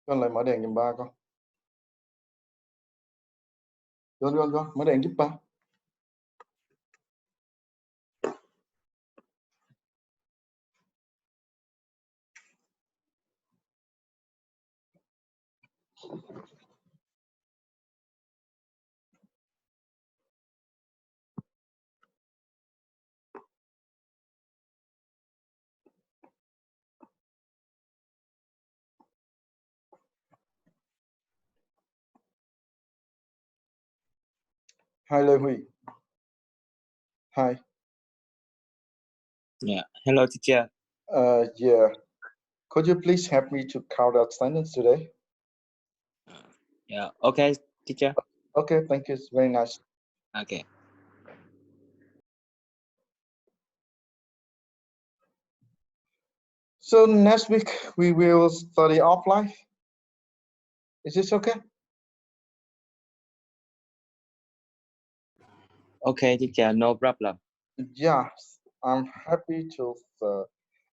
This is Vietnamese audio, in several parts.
Con lại mở đèn giùm ba con. Con, mở đèn giúp ba. Hi Lê Huy. Hi. Yeah. Hello, teacher. Yeah. Could you please help me to count the attendance today? Yeah. Okay, teacher. Okay, thank you. It's very nice. Okay. So next week we will study offline. Is this okay? Okay, teacher. No problem. Yeah, I'm happy to.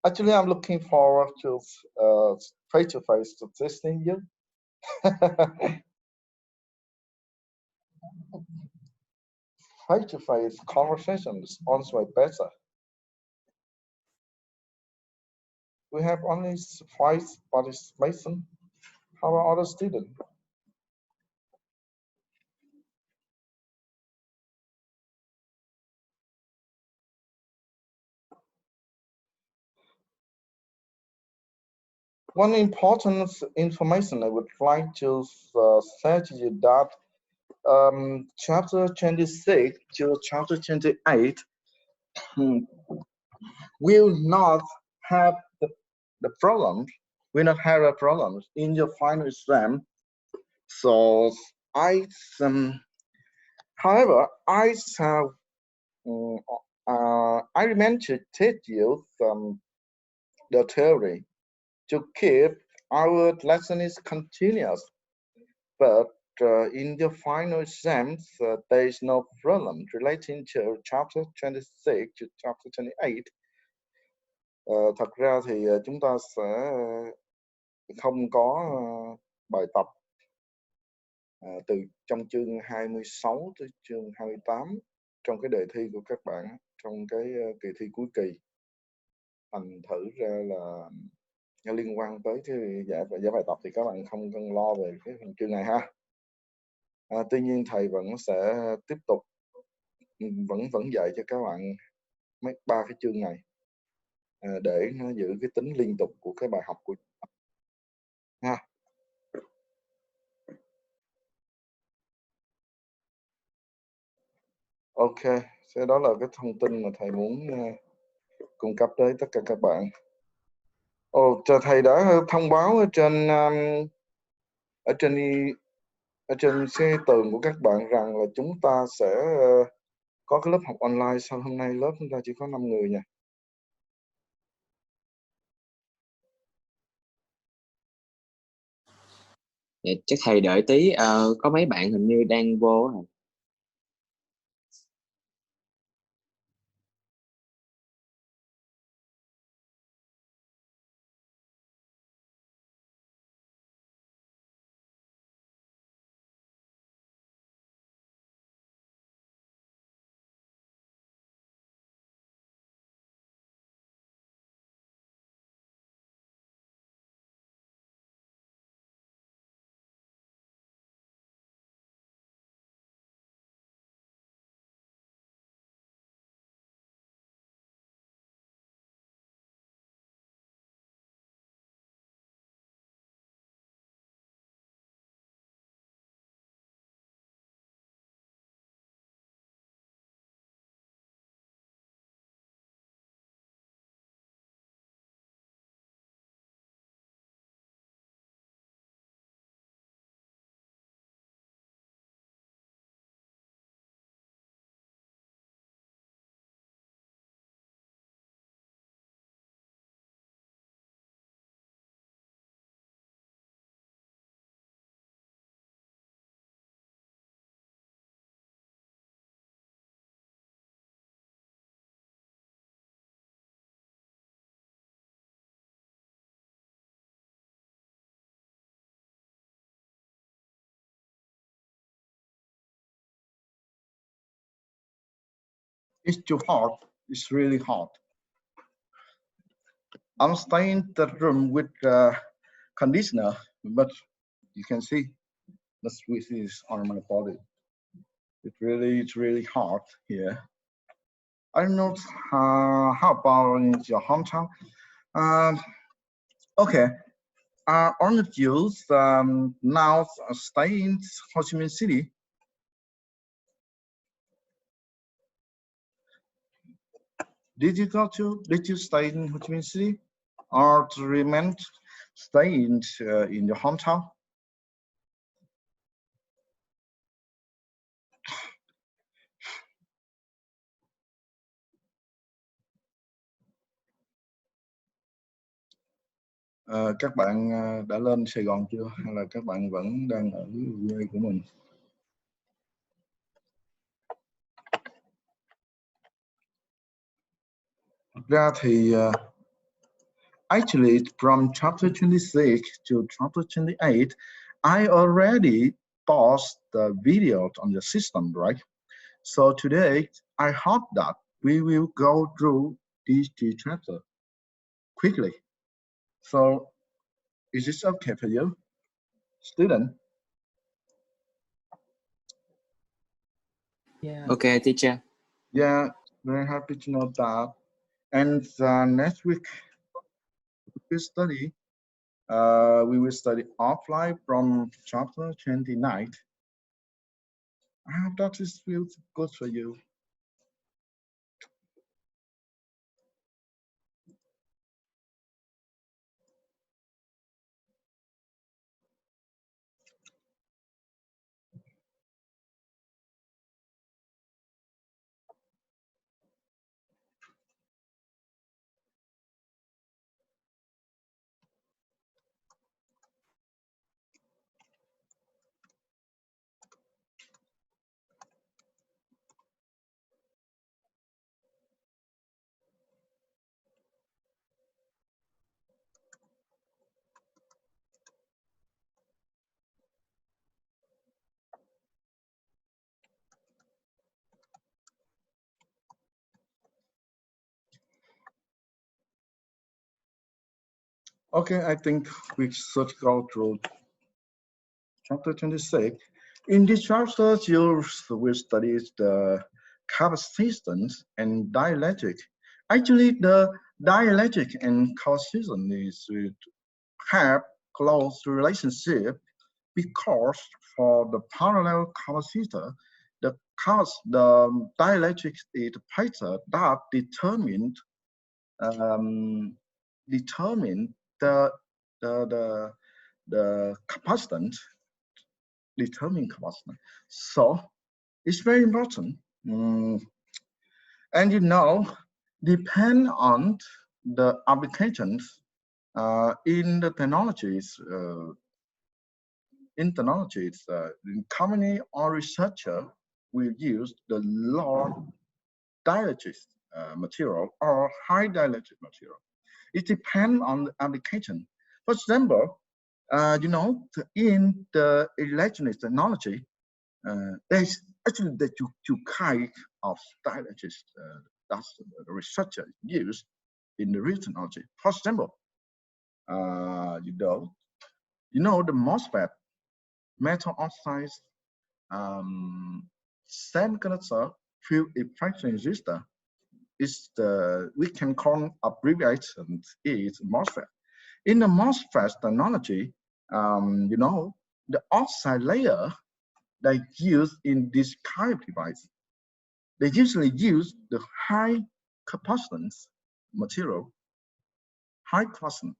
Actually, I'm looking forward to face-to-face to testing you. Face-to-face conversations also better. We have only 5 participation. How about other students? One important information I would like to say to you that chapter 26 to chapter 28 will not have the problem, will not have a problem in your final exam. So however, I meant to teach you the theory to keep our lesson is continuous, but in the final exams, there is no problem relating to chapter 26 to chapter 28. Thật ra thì chúng ta sẽ không có bài tập từ trong chương 26 tới chương 28 trong cái đề thi của các bạn trong cái kỳ thi cuối kỳ. Thành thử ra là liên quan tới cái giải bài tập thì các bạn không cần lo về cái phần chương này ha. Tuy nhiên thầy vẫn sẽ tiếp tục vẫn dạy cho các bạn mấy 3 cái chương này để nó giữ cái tính liên tục của cái bài học của ha. Ok, thế đó là cái thông tin mà thầy muốn cung cấp tới tất cả các bạn. Thầy đã thông báo ở trên cái tường của các bạn rằng là chúng ta sẽ có cái lớp học online. Sau hôm nay lớp chúng ta chỉ có 5 người nha. Dạ, chắc thầy đợi tí, có mấy bạn hình như đang vô rồi. It's too hot. It's really hot. I'm staying in the room with conditioner, but you can see the sweat is on my body. It's really hot here. I don't know how about in your hometown. Um, okay, orange juice now stay in Ho Chi Minh City. Did you stay in Ho Chi Minh City or to remain stay in your hometown? Các bạn đã lên Sài Gòn chưa hay là các bạn vẫn đang ở quê của mình? Thật ra thì actually from chapter 26 to chapter 28, I already paused the video on the system, right? So today, I hope that we will go through these two chapters quickly. So is this okay for you, student? Yeah. Okay, teacher. Yeah, very happy to know that. And next week we will study offline from chapter 29. I hope that this feels good for you. Okay, I think we should go through chapter 26. In this chapter, you will study the capacitance and dielectric. Actually, the dielectric and capacitance have close relationship because for the parallel capacitor, the dielectric is the factor that um, determine the the the capacitance determine capacitance. So it's very important. And depend on the applications in the technologies, company or researcher will use the low dielectric material or high dielectric material. It depends on the application. For example, in the electronic technology, there's actually the two kind of dielectric that's the researcher use in the real technology. For example, the MOSFET, metal oxide, semiconductor field effect resistor is we can call abbreviation is MOSFET. In the MOSFET technology, the oxide layer they use in this kind of device, they usually use the high capacitance material, high capacitance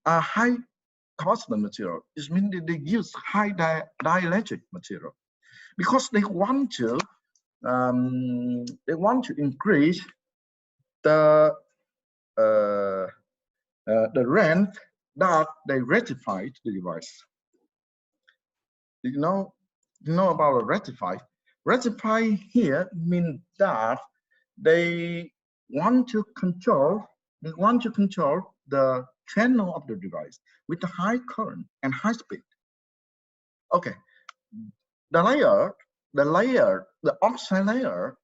material. It means that they use high dielectric material because they want to increase the range that they rectify the device. You know about a rectify? Rectify here means that they want to control the channel of the device with a high current and high speed. Okay, the oxide layer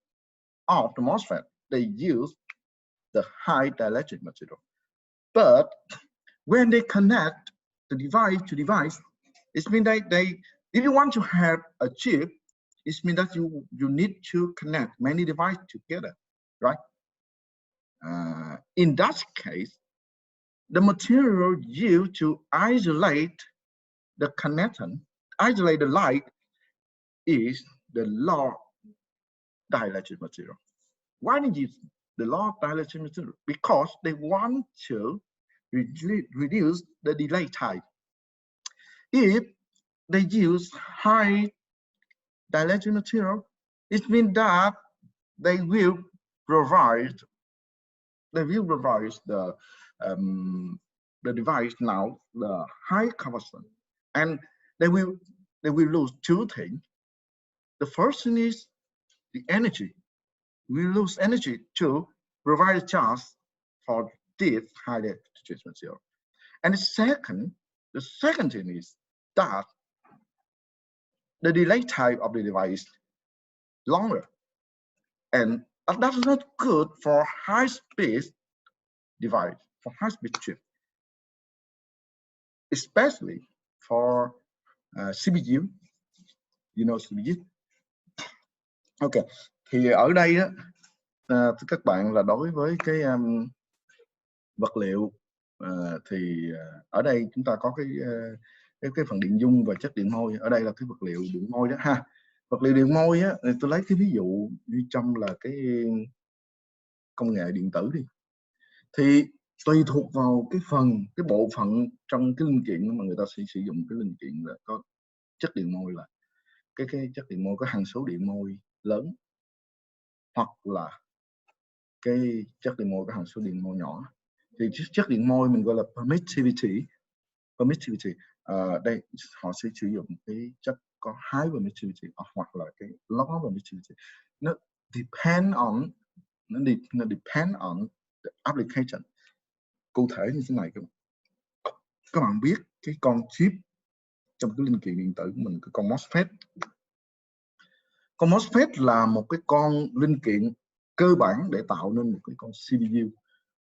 of the MOSFET they use the high dielectric material. But when they connect the device to device, it means that if you want to have a chip, it means that you need to connect many devices together, right? In that case, the material used to isolate the connection, isolate the light, is the low dielectric material. Why did you use the low dielectric material? Because they want to reduce the delay time. If they use high dielectric material, it means that they will provide the device now the high capacitance, and they will lose two things. The first thing is the energy. We lose energy to provide a charge for this high dielectric material. And the second thing is that the delay time of the device is longer, and that's not good for high-speed device, for high-speed chip, especially for CPU. You know CPU. Ok, thì ở đây á, thưa các bạn là đối với cái vật liệu thì ở đây chúng ta có cái phần điện dung và chất điện môi. Ở đây là cái vật liệu điện môi đó ha. Vật liệu điện môi á, tôi lấy cái ví dụ như trong là cái công nghệ điện tử đi, thì tùy thuộc vào cái bộ phận trong cái linh kiện mà người ta sẽ sử dụng cái linh kiện là có chất điện môi, là cái chất điện môi có hằng số điện môi lớn, hoặc là cái chất điện môi có hằng số điện môi nhỏ. Thì chất điện môi mình gọi là permittivity. Đây họ sẽ sử dụng cái chất có high permittivity hoặc là cái low permittivity. Nó depend on the application. Cụ thể như thế này, các bạn biết cái con chip trong cái linh kiện điện tử của mình, cái con MOSFET. Con MOSFET là một cái con linh kiện cơ bản để tạo nên một cái con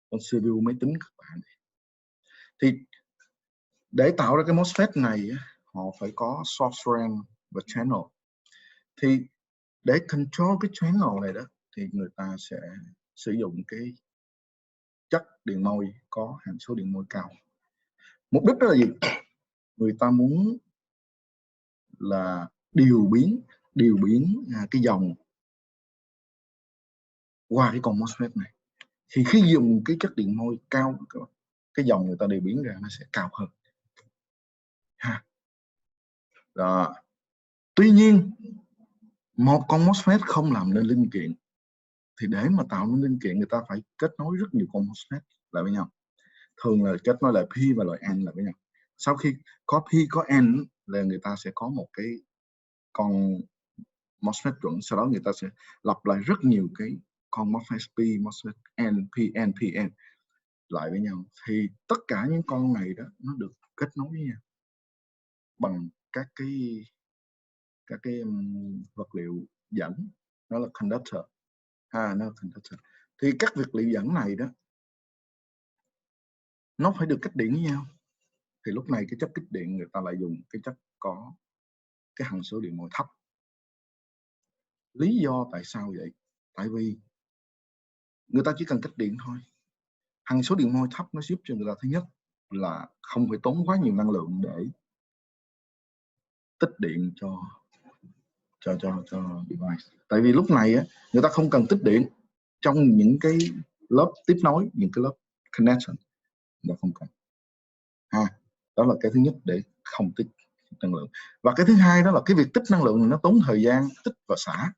CPU máy tính các bạn. Thì để tạo ra cái MOSFET này, họ phải có source drain và channel. Thì để control cái channel này đó, thì người ta sẽ sử dụng cái chất điện môi có hàm số điện môi cao. Mục đích đó là gì? Người ta muốn là điều biến cái dòng qua cái con MOSFET này. Thì khi dùng cái chất điện môi cao, cái dòng người ta điều biến ra nó sẽ cao hơn ha. Đó. Tuy nhiên một con MOSFET không làm nên linh kiện, thì để mà tạo nên linh kiện người ta phải kết nối rất nhiều con MOSFET lại với nhau. Thường là kết nối lại P và loại N lại với nhau. Sau khi có P có N là người ta sẽ có một cái con MOSFET chuẩn. Sau đó người ta sẽ lặp lại rất nhiều cái con MOSFET P, MOSFET N, PN, PN lại với nhau. Thì tất cả những con này đó nó được kết nối với nhau bằng các cái vật liệu dẫn, nó là conductor. Nó là conductor. Thì các vật liệu dẫn này đó nó phải được cách điện với nhau. Thì lúc này cái chất kích điện người ta lại dùng cái chất có cái hằng số điện môi thấp. Lý do tại sao vậy? Tại vì người ta chỉ cần cách điện thôi. Hằng số điện môi thấp nó giúp cho người ta, thứ nhất là không phải tốn quá nhiều năng lượng để tích điện cho device. Tại vì lúc này á, người ta không cần tích điện trong những cái lớp tiếp nối, những cái lớp connection, người ta không cần. Đó là cái thứ nhất, để không tích năng lượng. Và cái thứ hai đó là cái việc tích năng lượng nó tốn thời gian tích và xả.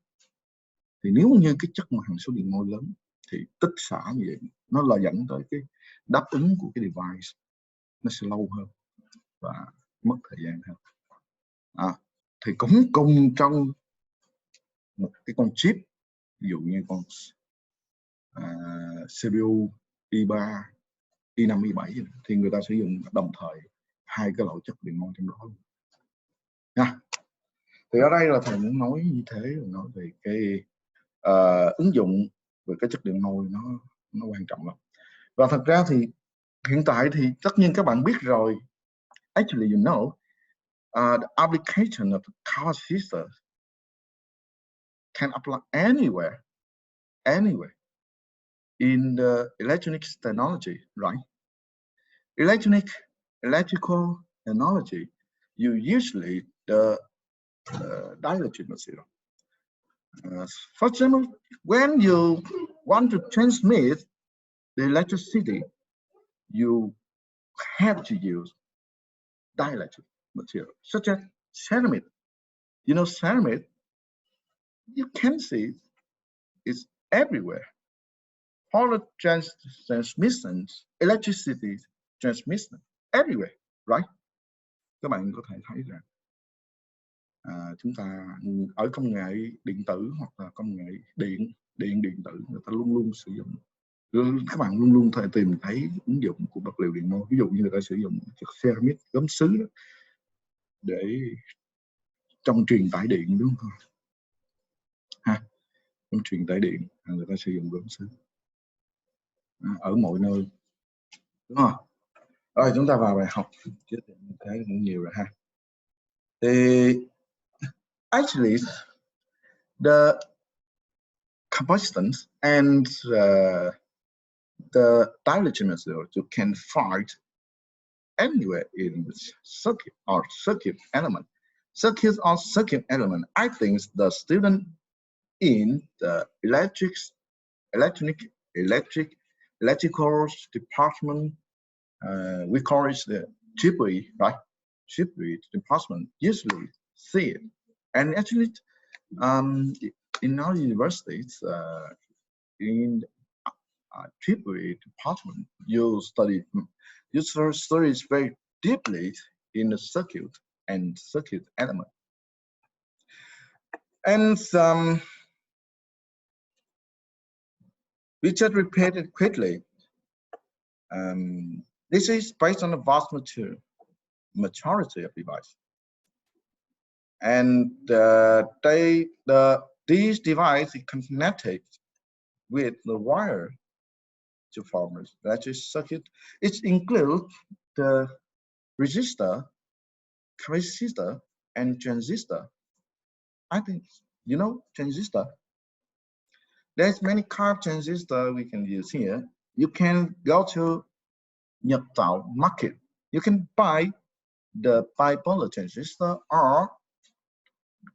Thì nếu như cái chất mà hằng số điện môi lớn thì tích xả như vậy nó là dẫn tới cái đáp ứng của cái device nó sẽ lâu hơn và mất thời gian hơn. Thì cũng cùng trong một cái con chip, ví dụ như con CPU i3, i5, i7 thì người ta sử dụng đồng thời hai cái loại chất điện môi trong đó nha. Thì ở đây là thầy muốn nói như thế, nói về cái ứng dụng về cái chất điện môi nó quan trọng lắm. Và thật ra thì hiện tại thì tất nhiên các bạn biết rồi, actually you know, the application of the capacitor can apply anywhere in the electronics technology, right? Electrical technology, you usually the dielectric material. For example, when you want to transmit the electricity, you have to use dielectric material, such as ceramic. You know, ceramic, you can see it's everywhere. Power transmission, electricity transmission, everywhere, right? Các bạn có thể thấy rằng chúng ta ở công nghệ điện tử hoặc là công nghệ điện tử, người ta luôn luôn sử dụng, các bạn luôn luôn thể tìm thấy ứng dụng của vật liệu điện môi. Ví dụ như người ta sử dụng chất ceramic, gốm sứ đó, để trong truyền tải điện, đúng không ha? Trong truyền tải điện người ta sử dụng gốm sứ ở mọi nơi, đúng không? Rồi chúng ta vào bài học, chứ thấy cũng nhiều rồi ha. Thì actually the capacitance and the dielectric material you can find anywhere in the circuit or circuit element. Circuits or circuit element. I think the student in the electrical department, we call it the HUY, right? HUY department usually see it, and actually, in our universities, in HUY department, you study very deeply in the circuit and circuit element, and we just repeat it quickly. This is based on the vast majority of devices, and these devices connected with the wire to form an electric circuit. It includes the resistor, capacitor, and transistor. I think you know transistor. There's many kind of transistor we can use here. You can go to nhập tạo market. You can buy the bipolar transistor or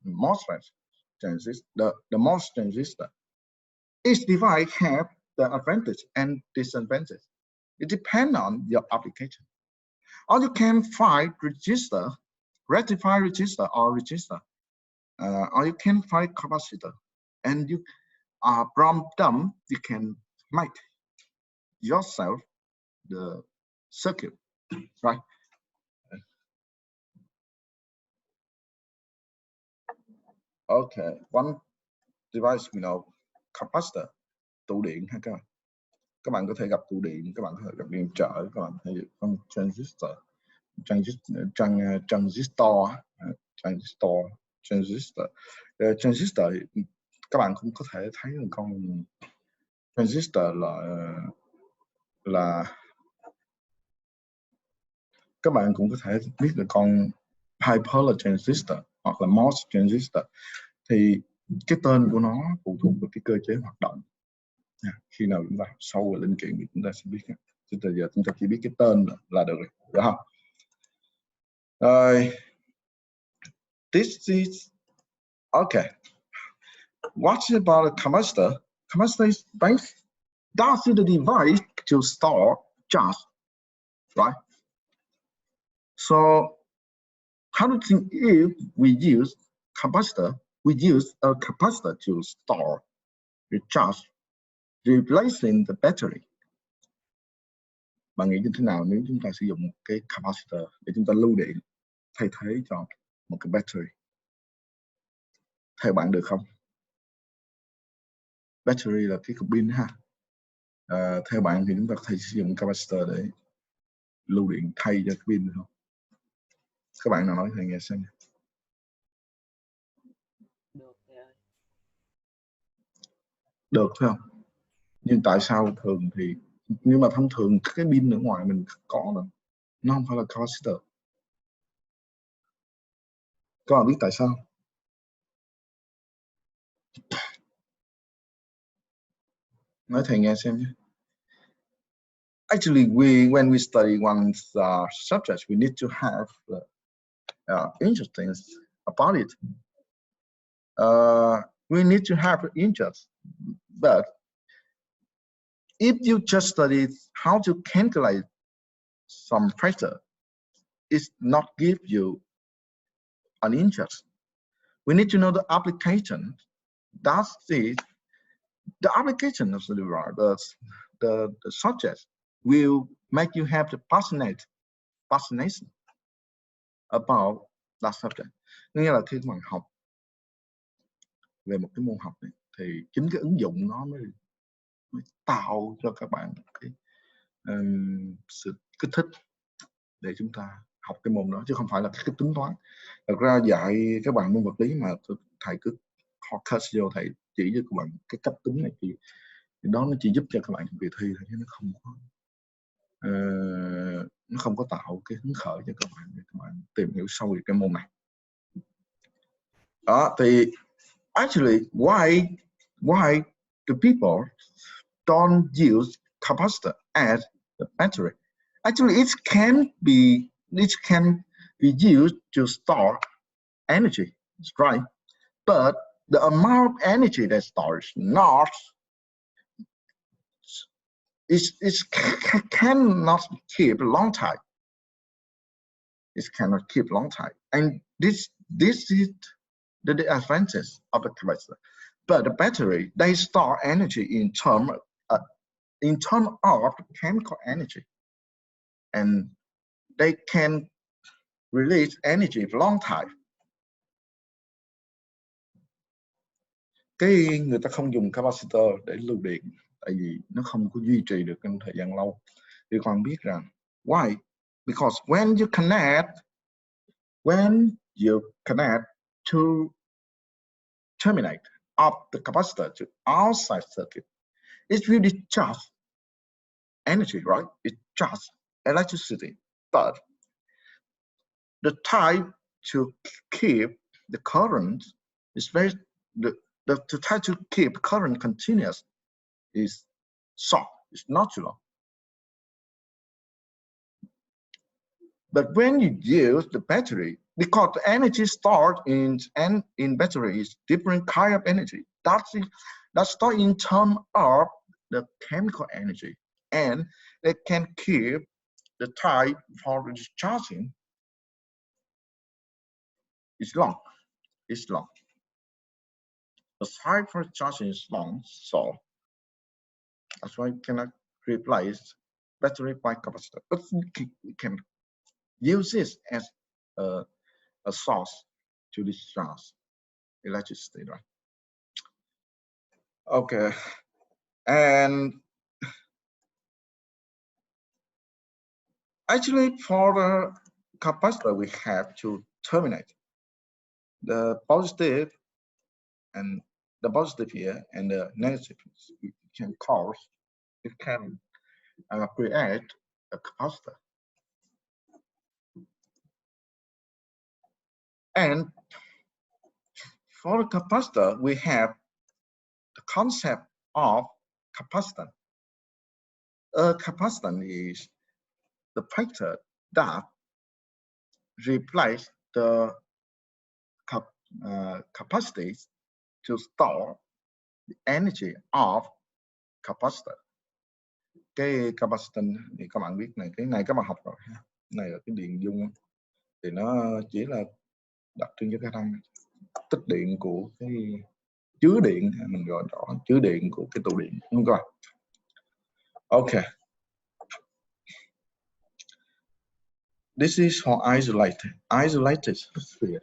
MOSFET transistor, the MOS transistor. Each device have the advantage and disadvantage. It depends on your application. Or you can find resistor, rectifier resistor or resistor, or you can find capacitor, and you from them you can make yourself the circuit, right? Okay, one device we know, capacitor, tụ điện ha các bạn. Các bạn có thể gặp tụ điện, các bạn có thể gặp điện trở, các bạn có thể gặp transistor, transistor. Các bạn cũng có thể thấy là con transistor là các bạn cũng có thể biết là con bipolar transistor hoặc là MOS transistor. Thì cái tên của nó phụ thuộc vào cái cơ chế hoạt động. Khi nào chúng ta học sâu vào linh kiện thì chúng ta sẽ biết. Chúng ta chỉ biết cái tên là được rồi, đúng không? This is okay. What about a capacitor? Capacitor is based. That's the device to store charge, right? So, how do you think if we use capacitor? We use a capacitor to store the charge, replacing the battery. Bạn nghĩ như thế nào nếu chúng ta sử dụng một cái capacitor để chúng ta lưu điện thay thế cho một cái battery? Theo bạn được không? Battery là cái cục pin ha. Theo bạn thì chúng ta có thể sử dụng capacitor để lưu điện thay cho cái pin được không? Các bạn nào nói thầy nghe xem. Được thầy ơi. Được phải không? Nhưng tại sao thường thì, nhưng mà thông thường cái pin ở ngoài mình có đó, nó không phải là capacitor. Các bạn biết tại sao? Nói thầy nghe xem nhé. Actually, when we study one subject, we need to have interesting about it. We need to have interest, but if you just study how to calculate some pressure, it's not give you an interest. We need to know the application. That's it. The application of the subject will make you have the fascination about that subject. Nghĩa là khi các bạn học về một cái môn học này, thì chính cái ứng dụng nó mới tạo cho các bạn cái sự kích thích để chúng ta học cái môn đó, chứ không phải là cái tính toán. Thật ra dạy các bạn môn vật lý mà thầy cứ focus vô, thầy chỉ cho các bạn cái cách tính này thì đó nó chỉ giúp cho các bạn trong kỳ thi thôi, chứ nó không có tạo cái hứng khởi cho các bạn để các bạn tìm hiểu sâu về cái môn này. Đó thì actually why the people don't use capacitor as the battery? Actually, it can be used to store energy, that's right. But the amount of energy that stores not it cannot keep a long time. It cannot keep long time, and this is the advantage of the capacitor. But the battery, they store energy in term of chemical energy, and they can release energy for long time. Cái người ta không dùng capacitor để lưu điện, tại vì nó không có duy trì được trong thời gian lâu. Thì các bạn biết rằng why? Because when you connect to terminate of the capacitor to outside circuit, it will discharge energy, right? It charges electricity, but the time to keep the current is very the time to keep current continuous is short, it's not too long. But when you use the battery, because the energy stored in battery is different kind of energy. That's stored in terms of the chemical energy, and it can keep the time for discharging is long. It's long. The time for charging is long, so that's why you cannot replace battery by capacitor. But we can use this as a source to discharge electricity, right? Okay, and actually for the capacitor, we have to terminate the positive and the positive here and the negative. It can cause, it can create a capacitor. And for the capacitor, we have the concept of capacitance. A capacitance is the factor that replaces the capacity to store the energy of capacitor. Cái capacitance thì các bạn biết này, cái này các bạn học rồi ha. Này là cái điện dung, thì nó chỉ là đặc trưng cho cái năng tích điện của cái chứa điện, mình gọi rõ chứa điện của cái tụ điện, đúng không? Okay. This is for isolated sphere.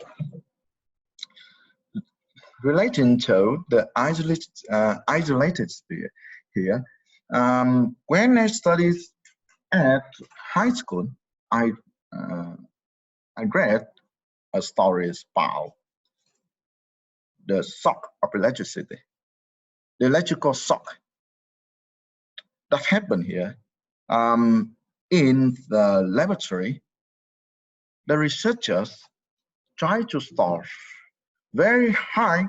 Relating to the isolated sphere here, when I studied at high school, I read a story about the shock of electricity, the electrical shock. that happened here. In the laboratory, the researchers try to store very high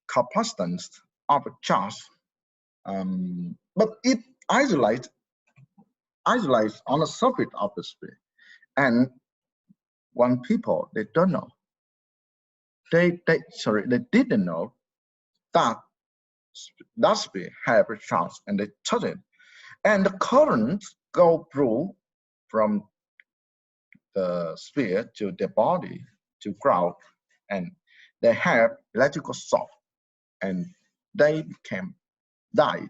capacitance of a charge, but it isolates on the surface of the sphere. And when people they don't know, they didn't know that that sphere have a charge, and they touch it, and the current go through from the sphere to the body to ground, and they have electrical shock, and they became die.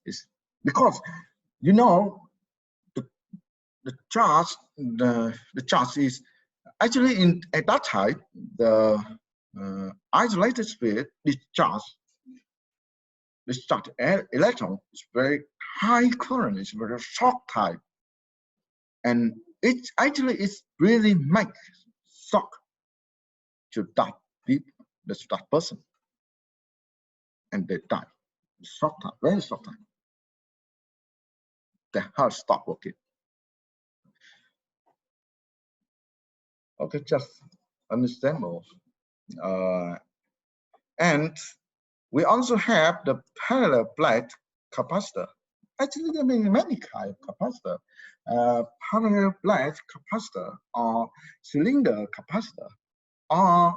It's because you know the, the charge the charge is actually in at that time the isolated sphere discharge electron is very high current, it's very shock type, and it actually is really make shock to that people, that person, and they die. Shock time, very shock time. The heart stop working. Okay, just understand more. And we also have the parallel plate capacitor. Actually, there are many kinds of capacitor. Parallel plate capacitor, or cylinder capacitor, or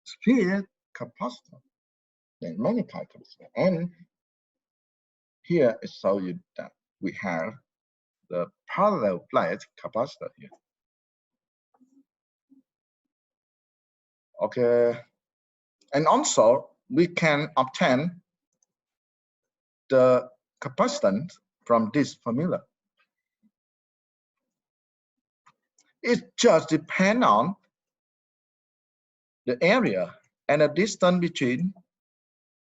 sphere capacitor. There are many kinds of capacitor. And here I show you that we have the parallel plate capacitor here. Okay, and also we can obtain the capacitance from this formula. It just depends on the area and the distance between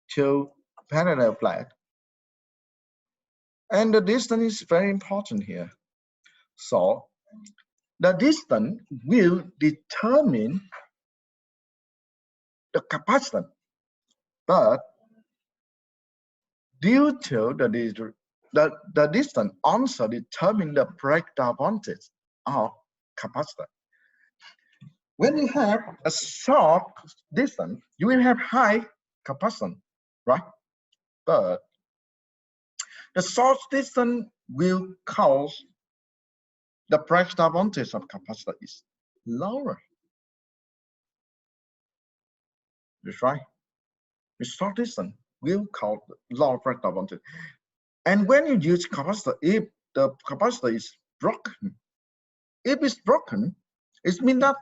two parallel plates. And the distance is very important here. So the distance will determine the capacitance, but due to the distance also determine the breakdown voltage of capacitor. When you have a short distance, you will have high capacitance, right? But the short distance will cause the breakdown voltage of capacitor is lower. That's right. The short distance will cause lower breakdown voltage. And when you use capacitor, if the capacitor is broken, if it's broken, it means that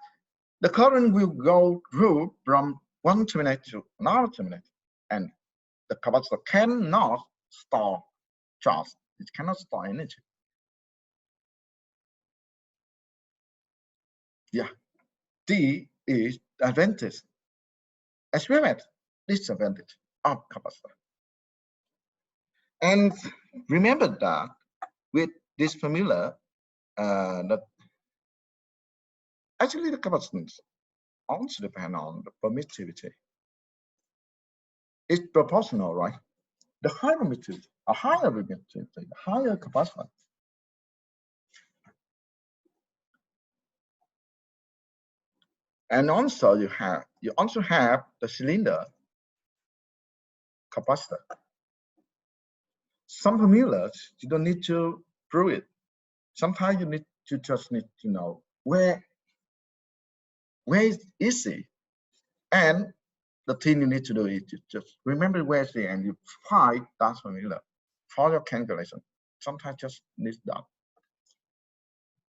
the current will go through from one terminal to another terminal, and the capacitor cannot store charge. It cannot store energy. Yeah, D is advantage as well as disadvantage of capacitor. And remember that with this formula, that actually the capacitance also depend on the permittivity. It's proportional, right? The higher permittivity, the higher capacitance. And also you also have the cylinder capacitor. Some formulas you don't need to prove it. Sometimes you just need to know where is it, and the thing you need to do is to just remember where it's and you find that formula for your calculation. Sometimes just need that.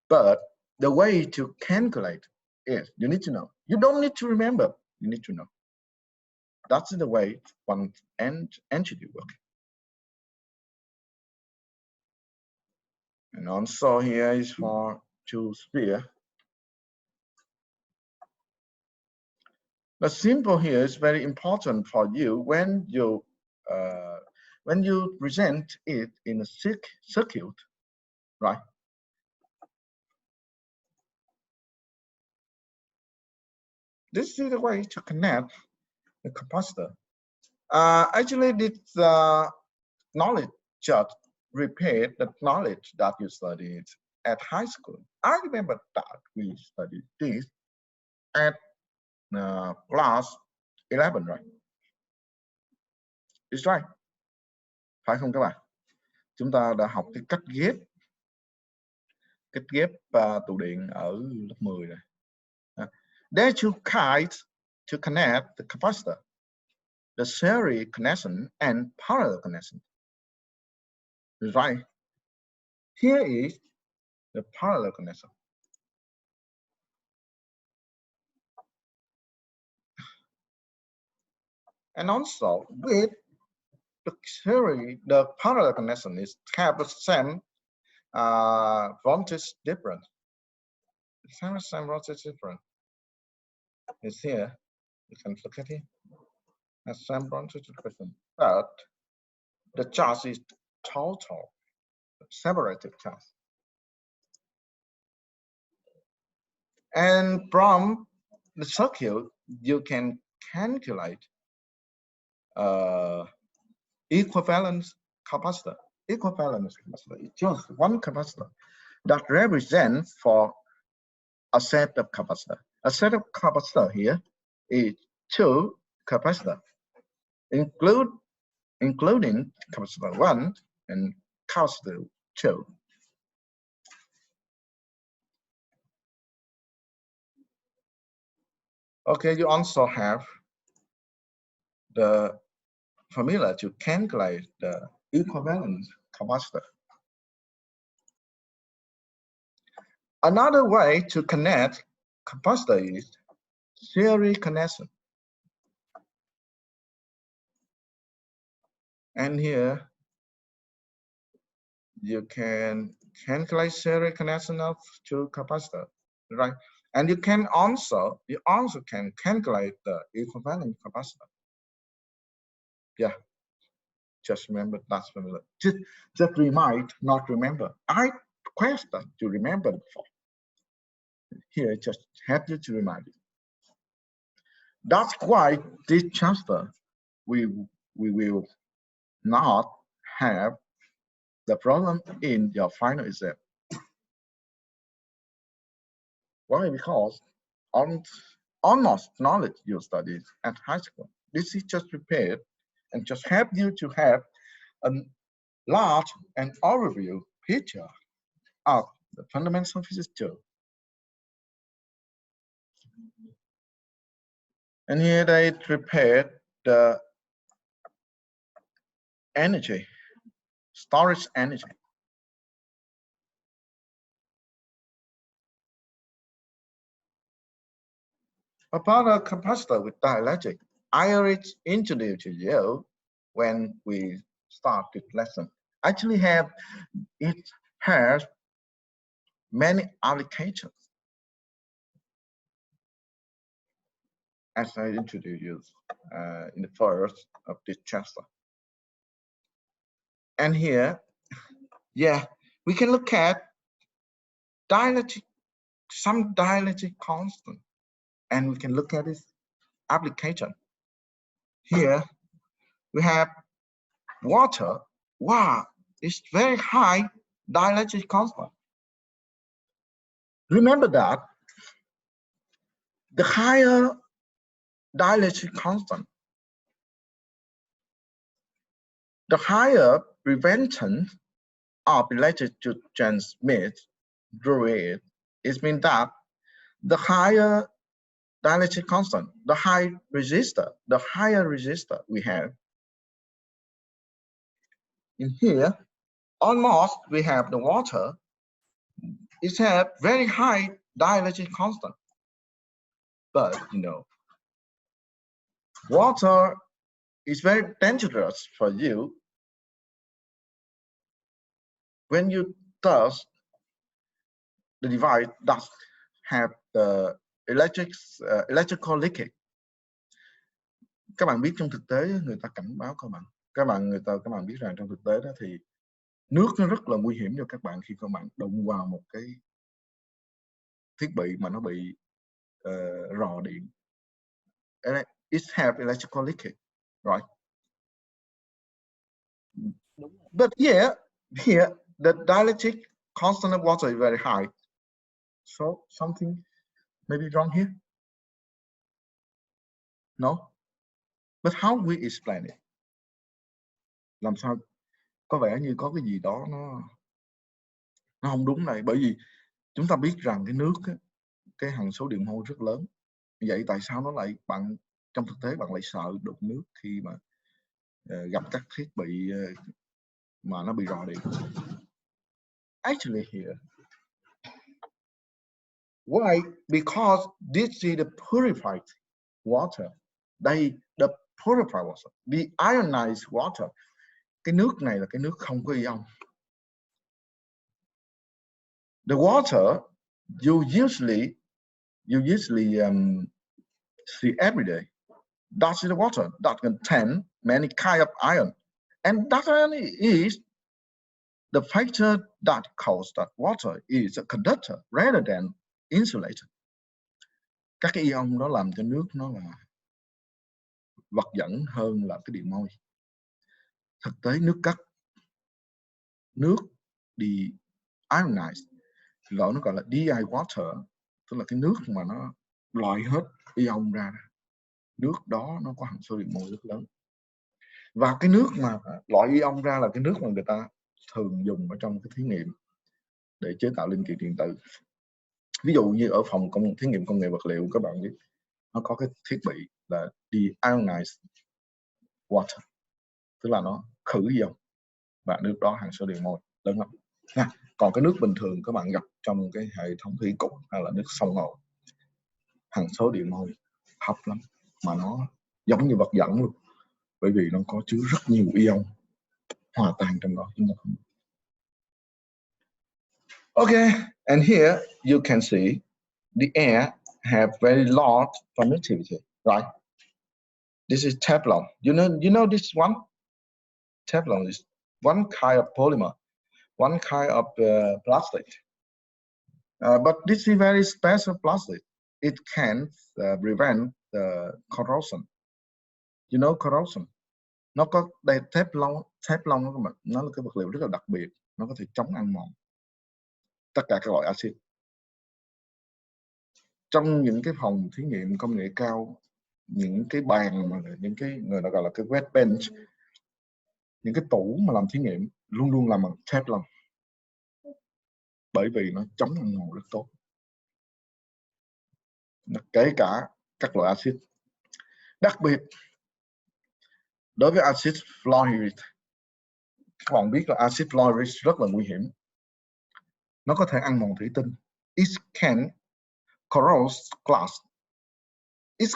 But the way to calculate is you need to know. You don't need to remember. You need to know. That's the way one entity work. And also here is for two sphere. The symbol here is very important for you when you present it in a circuit, right? This is the way to connect the capacitor. Actually, this knowledge just repeat the knowledge that you studied at high school. I remember that we studied this at class 11, right? It's right. Phải không các bạn? Chúng ta đã học cái cách ghép tụ điện ở lớp 10 rồi. There are two kinds to connect the capacitor: the series connection and parallel connection. Right. Here is the parallel connection. And also with the series, the parallel connection is have the same voltage difference. Same voltage difference. It's here. You can look at it. Has same voltage difference, but the charge is total separated charge. And from the circuit, you can calculate equivalence capacitor. Equivalence capacitor is just one capacitor that represents for a set of capacitor. A set of capacitor here is two capacitor, including capacitor 1 and capacitor 2. Okay, you also have the formula to calculate the equivalent capacitor. Another way to connect capacitor is series connection. And here you can calculate series connection of two capacitors, right? And you also can calculate the equivalent capacitor. Yeah, just remember that's formula. Just remind, not remember. I requested to remember before. Here, just help you to remind it. That's why this chapter we will not have the problem in your final exam. Why? Because almost knowledge you studied at high school. This is just prepared and just help you to have a large and overview picture of the fundamental physics too. And here they prepared the energy, storage energy. About a capacitor with dielectric, I already introduced you when we start this lesson. Actually, it has many applications, as I introduced you in the first of this chapter. And here, yeah, we can look at dielectric, some dielectric constant, and we can look at this application. Here we have water. Wow, it's very high dielectric constant. Remember that the higher dielectric constant, the higher prevention of electric to transmit through it. It means that the higher dielectric constant, the higher resistor we have. In here, almost we have the water. It has very high dielectric constant. But you know, water is very dangerous for you when you touch the device that have the electrical leakage. Các bạn biết trong thực tế người ta cảnh báo các bạn biết rằng trong thực tế đó thì nước nó rất là nguy hiểm cho các bạn khi các bạn đụng vào một cái thiết bị mà nó bị rò điện. It have electrical leakage, right? Đúng rồi. But here the dielectric constant of water is very high. So something maybe wrong here. No. But how we explain it? Làm sao có vẻ như có cái gì đó nó không đúng này, bởi vì chúng ta biết rằng cái nước á, cái hằng số điện mol rất lớn. Vậy tại sao nó lại bạn trong thực tế bạn lại sợ đụng nước khi mà gặp các thiết bị mà nó bị rò điện? Actually here, why? Because this is the purified water. Đây, the purified water, the ionized water. Cái nước này là cái nước không có ion. The water you usually see every day. That is the water that contains many kind of ion, and that ion is the factor that causes that water is a conductor rather than insulator. Các cái ion đó làm cho nước nó là vật dẫn hơn là cái điện môi. Thực tế nước cắt, nước de-ionized, nó gọi là DI water, tức là cái nước mà nó loại hết ion ra. Nước đó nó có hàm số điện mol rất lớn. Và cái nước mà loại ion ra là cái nước mà người ta thường dùng ở trong cái thí nghiệm để chế tạo linh kiện điện tử. Ví dụ như ở phòng thí nghiệm công nghệ vật liệu, các bạn biết nó có cái thiết bị là de-ionized water, tức là nó khử ion, và nước đó hàm số điện mol lớn lắm. Còn cái nước bình thường các bạn gặp trong cái hệ thống thủy cục hay là nước sông hồ, hàm số điện mol thấp lắm, mà nó giống như vật dẫn luôn, bởi vì nó có chứa rất nhiều ion hòa tan trong đó. Okay, and here you can see the air have very large permittivity, right? This is Teflon. You know this one? Teflon is one kind of polymer, one kind of plastic. But this is very special plastic. It can prevent the corrosion. You know corrosion? Nó có đây Teflon các bạn, nó là cái vật liệu rất là đặc biệt, nó có thể chống ăn mòn tất cả các loại axit. Trong những cái phòng thí nghiệm công nghệ cao, những cái bàn mà những cái người ta gọi là cái wet bench, những cái tủ mà làm thí nghiệm luôn luôn làm bằng Teflon, bởi vì nó chống ăn mòn rất tốt, kể cả các loại axit. Đặc biệt đối với axit fluoruric, các bạn biết là axit fluoruric rất là nguy hiểm, nó có thể ăn mòn thủy tinh. It can corrode glass. It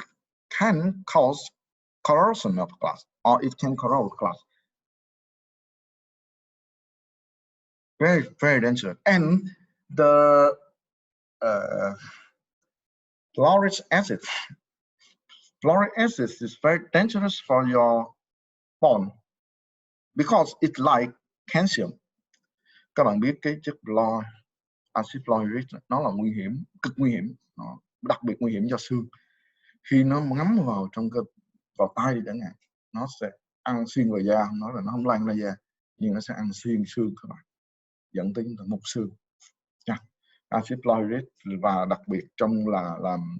can cause corrosion of glass, or it can corrode glass. Very, very dangerous. And the fluoric acid is very dangerous for your bone because it like calcium. Các bạn biết cái chất acid fluoruric nó là nguy hiểm, cực nguy hiểm, nó đặc biệt nguy hiểm cho xương. Khi nó ngấm vào trong vào tay chẳng hạn, nó sẽ ăn xuyên vào da, nói là nó không lan ra da, nhưng nó sẽ ăn xuyên xương các bạn, dẫn tới mục xương. Acid fluoruric, và đặc biệt trong là làm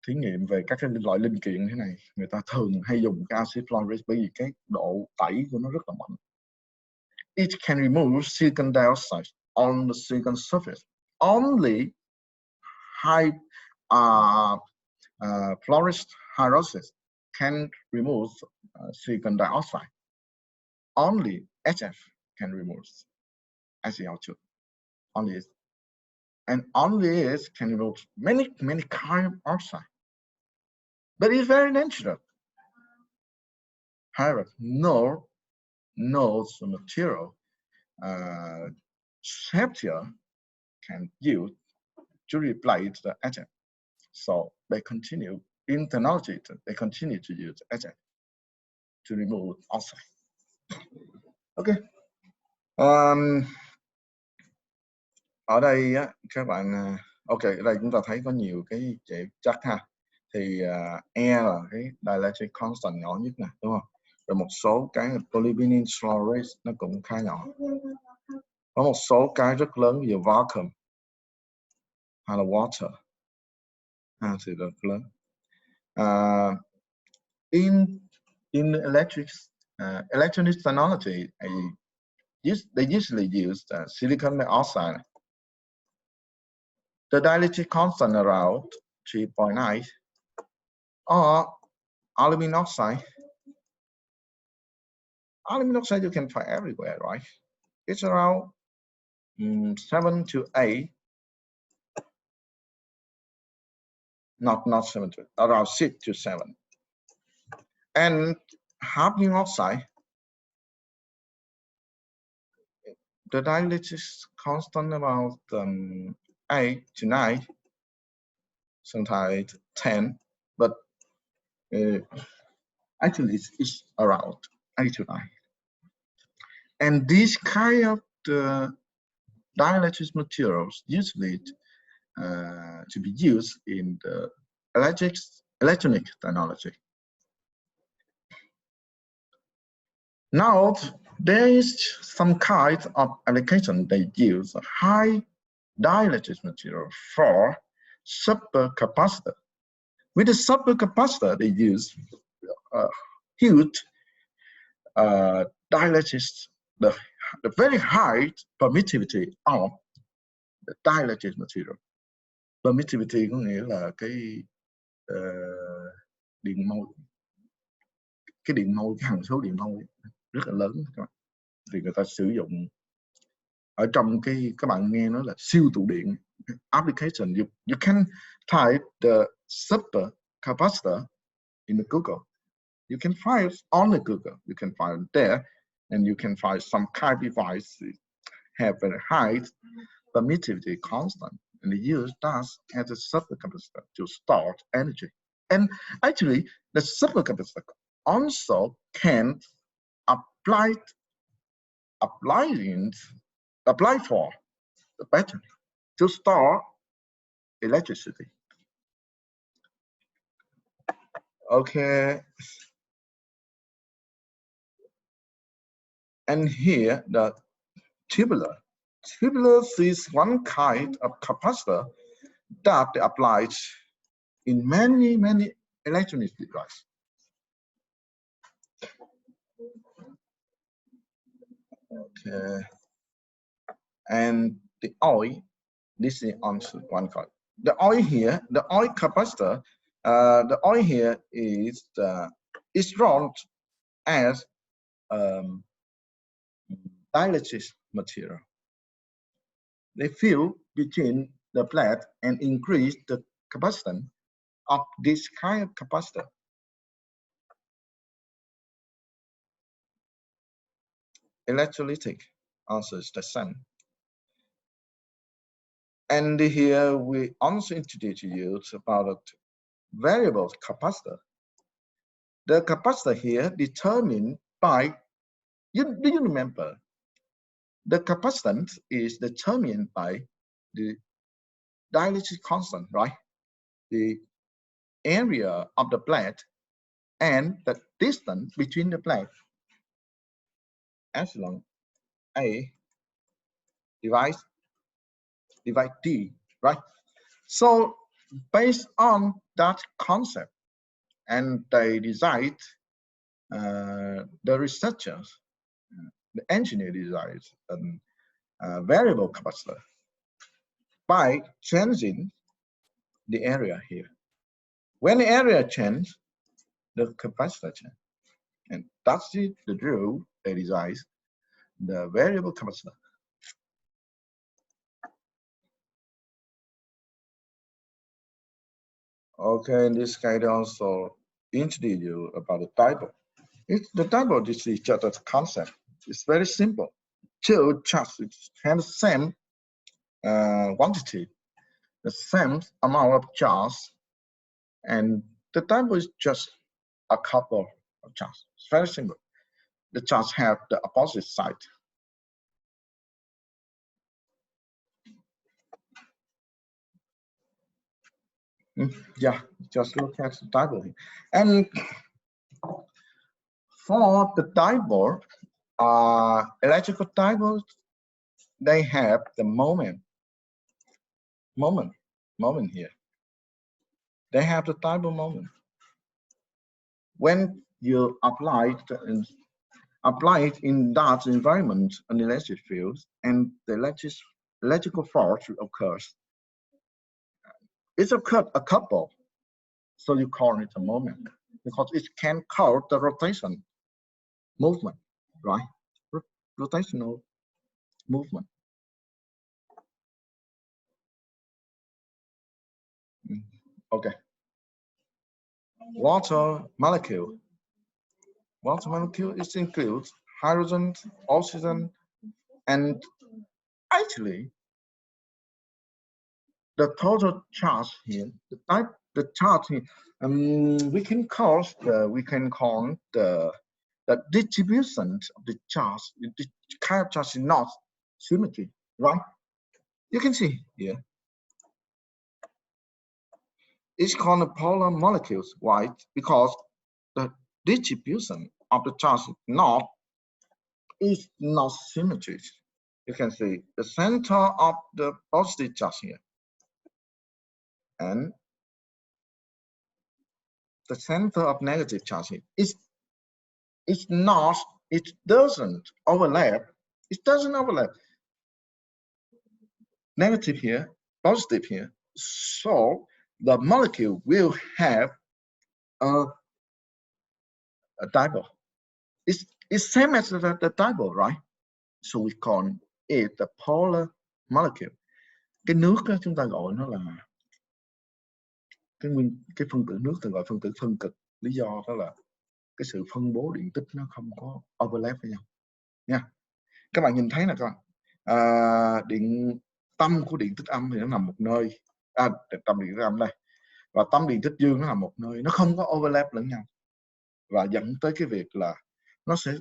thí nghiệm về các cái loại linh kiện thế này, người ta thường hay dùng cái acid fluoruric bởi vì cái độ tẩy của nó rất là mạnh. It can remove silicon dioxide on the silicon surface. Only high fluoride hydroxide can remove silicon dioxide. Only HF can remove SiO2. Only it. And only it can remove many kind of oxide. But it's very dangerous. However, no material safetier can use to replace the agent. So they continue in technology. They continue to use agent to remove oxide. Okay. Ở đây á, các bạn ok, ở đây chúng ta thấy có nhiều cái chất ha. Thì E là cái dielectric constant nhỏ nhất nè, đúng không? Rồi một số cái polyvinyl chloride nó cũng khá nhỏ. Có một số cái rất lớn, ví dụ vacuum hay là water thì rất lớn. In electronic technology, they usually use silicon dioxide. The dielectric constant around 3.9, or aluminum oxide. Aluminum oxide you can find everywhere, right? It's around 7 to 8, not 7 to, around 6 to 7. And hafnium oxide, the dielectric constant about 8 to 9, sometimes 10, but actually it's around 8 to 9. And these kind of dielectric materials usually to be used in the electronic technology. Now, there is some kind of application they use high dielectric material for supercapacitor. With the supercapacitor, they use huge dielectric, the very high permittivity of the dielectric material. Permittivity có nghĩa là cái điện môi, cái hằng số điện môi rất là lớn các bạn. Thì người ta sử dụng ở trong các bạn nghe nó là siêu tụ điện application. You can type the super capacitor in the Google. You can find on the Google. You can find it there, and you can find some kind of device have a high permittivity constant, and they use that as a supercapacitor to store energy. And actually, the supercapacitor also can apply for the battery to store electricity. Okay. And here the tubular. Tubular is one kind of capacitor that applies in many electronic devices. Okay. And the oil, this is also one kind. The oil here, the oil capacitor, the oil here is drawn as dielectric material. They fill between the plate and increase the capacitance of this kind of capacitor. Electrolytic also is the same. And here we also introduce you about a variable capacitor. The capacitor here determined by, do you remember? The capacitance is determined by the dielectric constant, right? The area of the plate and the distance between the plate. Epsilon A divide D, right? So based on that concept, and they decide, the researchers, the engineer decides a variable capacitor by changing the area here. When the area changes, the capacitor changes. And that's the rule they decide the variable capacitor. Okay, in this guide also introduce you about the dipole. The dipole is just a concept. It's very simple. Two charges have the same quantity, the same amount of charge, and the dipole is just a couple of charges. It's very simple. The charge have the opposite side. Yeah, just look at the dipole. And For the dipole, electrical dipoles, they have the moment here. They have the dipole moment. When you apply it in that environment, an electric field, and the electrical force occurs. It's a couple, so you call it a moment because it can cause the rotation movement, right? Rotational movement. Okay. Water molecule. Water molecule is includes hydrogen, oxygen, and actually the total charge here, the charge here, we can call the distribution of the charge. The kind of charge is not symmetry, right? You can see here. It's called the polar molecules, right? Because the distribution of the charge is not symmetry. You can see the center of the positive charge here, and the center of negative charge here. It's not. It doesn't overlap. It doesn't overlap. Negative here, positive here. So the molecule will have a dipole. It's same as the dipole, right? So we call it the polar molecule. Cái nước đó, chúng ta gọi nó là cái phân tử nước, ta gọi phân tử phân cực. Lý do đó là cái sự phân bố điện tích nó không có overlap với nhau nha. Các bạn nhìn thấy nè các bạn, tâm của điện tích âm thì nó nằm một nơi, tâm điện tích âm đây, và tâm điện tích dương nó nằm một nơi, nó không có overlap lẫn nhau, và dẫn tới cái việc là nó sẽ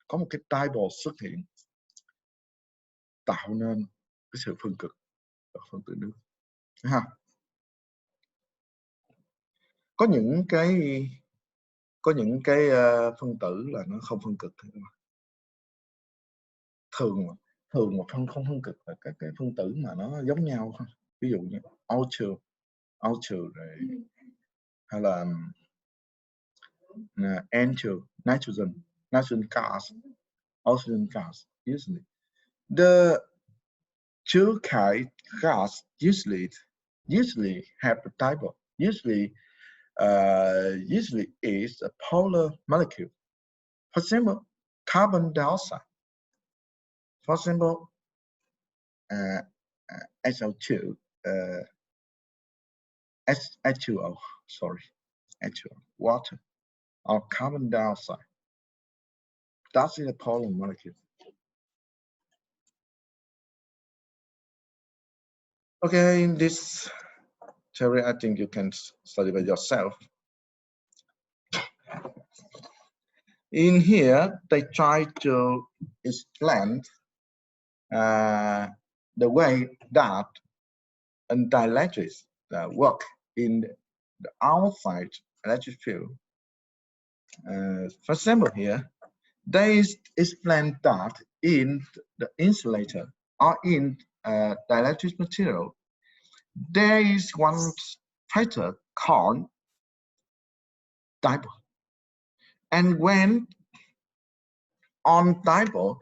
có một cái dipole xuất hiện, tạo nên cái sự phân cực ở phân tử nước ha. Có những cái phân tử là nó không phân cực, thường mà không phân cực là các cái phân tử mà nó giống nhau thôi, ví dụ như ultra rồi, hay là nitrogen gas, oxygen gas. The two gas usually have a dipole. Usually is a polar molecule. For example, carbon dioxide. For example, SO2, H2O, H2O, water, or carbon dioxide. That's a polar molecule. Okay, in this theory, I think you can study by yourself. In here, they try to explain the way that dielectrics work in the outside electric field. For example, here, they explain that in the insulator or in dielectric material, there is one factor called dipole. And when on dipole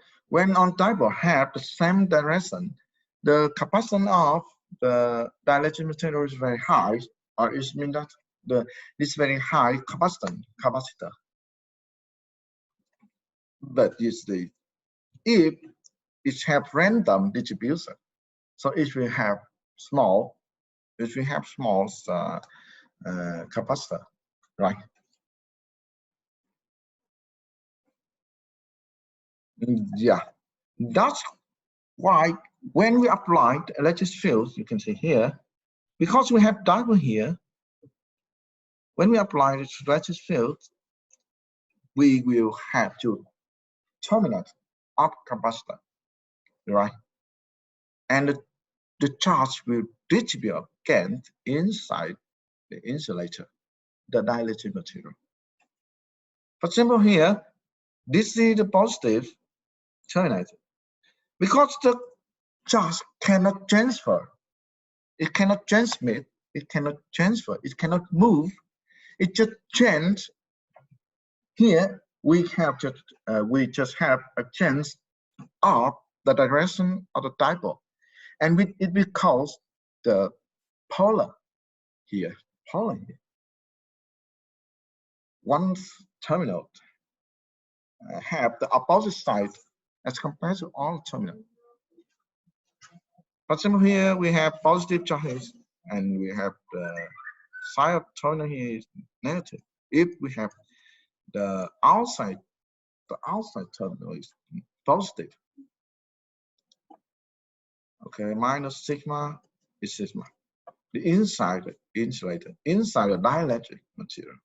have the same direction, the capacitance of the dielectric material is very high, or it means that this very high capacitor. But usually, if it have random distribution, so if we have small capacitor, right? Yeah, that's why when we apply the electric field, you can see here, because we have dipole here, when we apply the electric field, we will have to terminate up capacitor, right? And the charge will distribute again inside the insulator, the dielectric material. For example, here, this is the positive terminator. Because the charge cannot transfer, it cannot transmit, it cannot transfer, it cannot move, it just change. Here we just have a change of the direction of the dipole, and it will cause the polar here, polar here. One terminal have the opposite side as compared to all terminals. For example, here we have positive charges and we have the side of terminal here is negative. If we have the outside terminal is positive. Okay, minus sigma is sigma. The inside insulator, inside the dielectric material.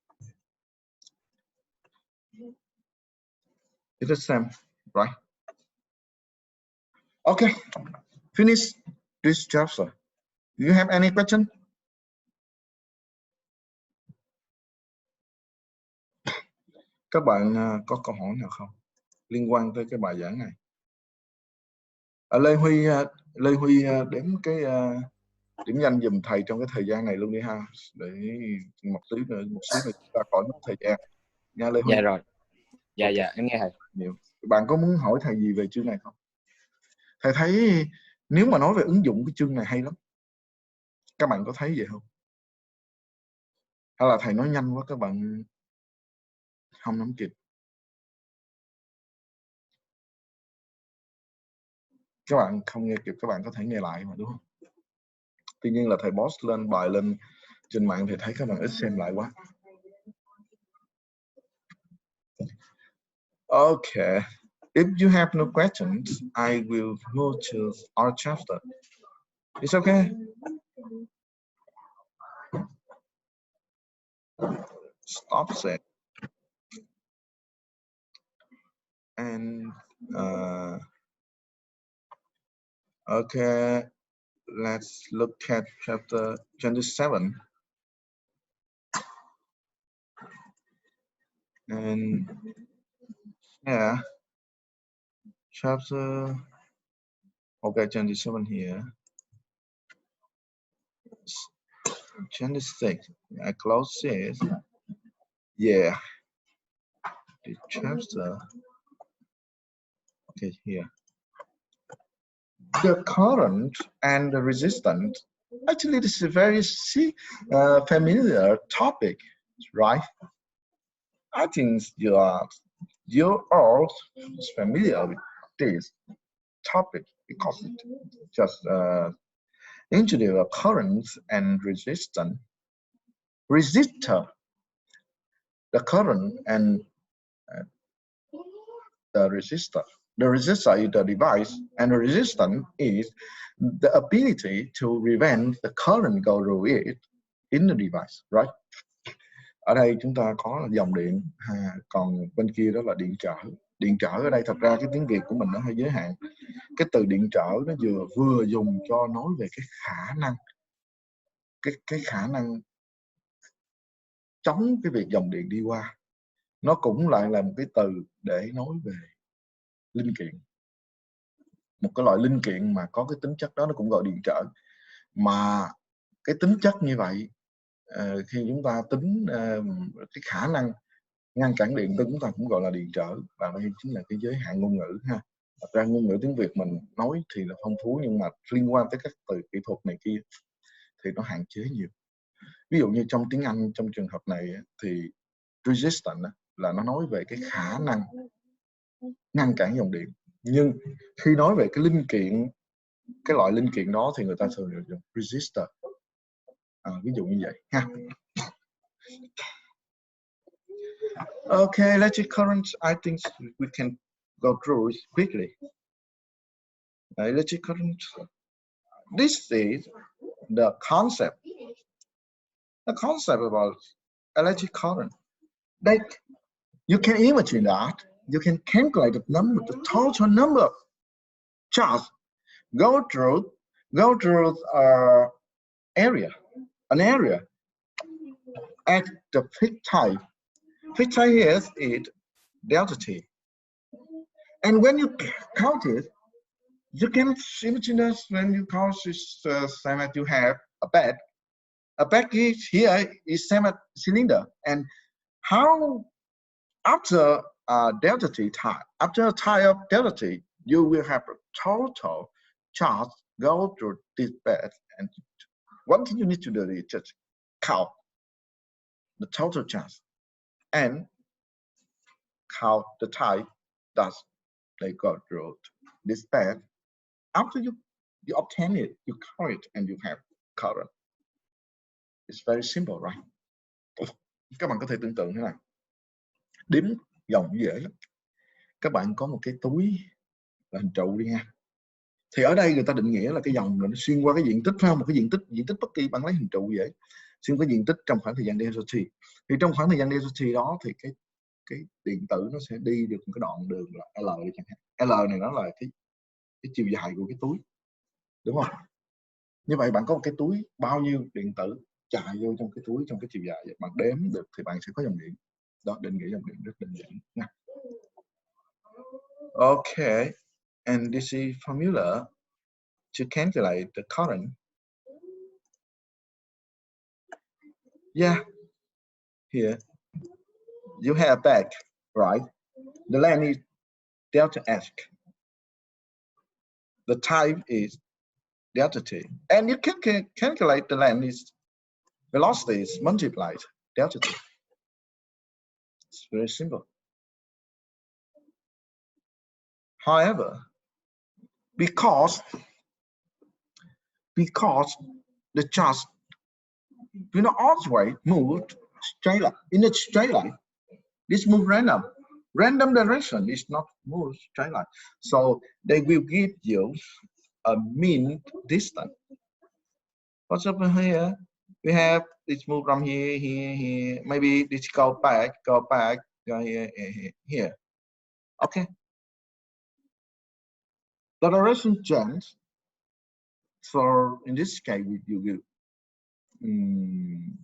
It's the same, right? Okay, finish this chapter. Do you have any question? Các bạn có câu hỏi nào không liên quan tới cái bài giảng này? Lê Huy đếm cái điểm danh giùm thầy trong cái thời gian này luôn đi ha, để một xíu nữa chúng ta khỏi mất thời gian nha Lê Huy. Dạ rồi. Dạ Okay. dạ em nghe thầy. Bạn có muốn hỏi thầy gì về chương này không? Thầy thấy nếu mà nói về ứng dụng cái chương này hay lắm. Các bạn có thấy vậy không? Hay là thầy nói nhanh quá các bạn không nắm kịp? Các bạn không nghe kịp, các bạn có thể nghe lại mà đúng không? Tuy nhiên là thầy post lên bài lên trên mạng thì thấy các bạn ít xem lại quá. Okay, if you have no questions, I will move to our chapter. It's okay. Stop it. And okay, let's look at chapter 27. And yeah, chapter, okay, 27 here. 26, I close it. Yeah, the chapter, okay, here. The current and the resistance, actually this is a very familiar topic, right? I think you're all familiar with this topic because it just introduce a current and resistance. Resistor, the current and the resistor. The resistor is the device, and the resistance is the ability to prevent the current go through it in the device, right? Ở đây chúng ta có là dòng điện, còn bên kia đó là điện trở. Điện trở ở đây thật ra cái tiếng Việt của mình nó hơi giới hạn. Cái từ điện trở nó vừa dùng cho nói về cái khả năng, cái khả năng chống cái việc dòng điện đi qua. Nó cũng lại là một cái từ để nói về linh kiện. Một cái loại linh kiện mà có cái tính chất đó nó cũng gọi điện trở. Mà cái tính chất như vậy, khi chúng ta tính cái khả năng ngăn cản điện chúng ta cũng gọi là điện trở, và đây chính là cái giới hạn ngôn ngữ ha. Thật ra ngôn ngữ tiếng Việt mình nói thì là phong phú, nhưng mà liên quan tới các từ kỹ thuật này kia thì nó hạn chế nhiều. Ví dụ như trong tiếng Anh, trong trường hợp này thì resistance là nó nói về cái khả năng ngăn cản dòng điện, nhưng khi nói về cái linh kiện, cái loại linh kiện đó thì người ta thường dùng resistor. Ví dụ như vậy ha. Okay, electric current, I think we can go through it quickly. Electric current, this is the concept about electric current. Like, you can imagine that, you can calculate the number, the total number of charge go through an area at the peak time. which I here is delta t. And when you count it, you can imagine when you count this same as you have a bed. A bed is here is same as cylinder. And how after delta t time, after a time of delta t, you will have a total charge go through this bed. And one thing you need to do is just count the total charge and count the time that they go through this bed. After you obtain it, you count it, and you have current. It's very simple, right? Các bạn có thể tưởng tượng thế này. Đếm dòng dễ lắm. Các bạn có một cái túi là hình trụ đi nha. Thì ở đây người ta định nghĩa là cái dòng nó xuyên qua cái diện tích, phải không? Một cái diện tích bất kỳ, bạn lấy hình trụ dễ. Xuyên qua diện tích trong khoảng thời gian delta t. Thì trong khoảng thời gian delta t đó thì cái điện tử nó sẽ đi được một cái đoạn đường là L đi chẳng hạn. L này nó là cái chiều dài của cái túi. Đúng không? Như vậy bạn có một cái túi, bao nhiêu điện tử chạy vô trong cái túi, trong cái chiều dài, bạn đếm được thì bạn sẽ có dòng điện. Đó, định nghĩa dòng điện rất đơn giản nha. Okay, and this is formula to calculate the current. Yeah, here you have a bag, right? The length is delta h. The time is delta t, and you can calculate the length is velocity is multiplied delta t. It's very simple. However, because the charge always moved straight line, in a straight line, this move random direction is not move straight line, so they will give you a mean distance. What's up here? We have this move from here, maybe this go back, here. Okay, the direction change. So in this case, you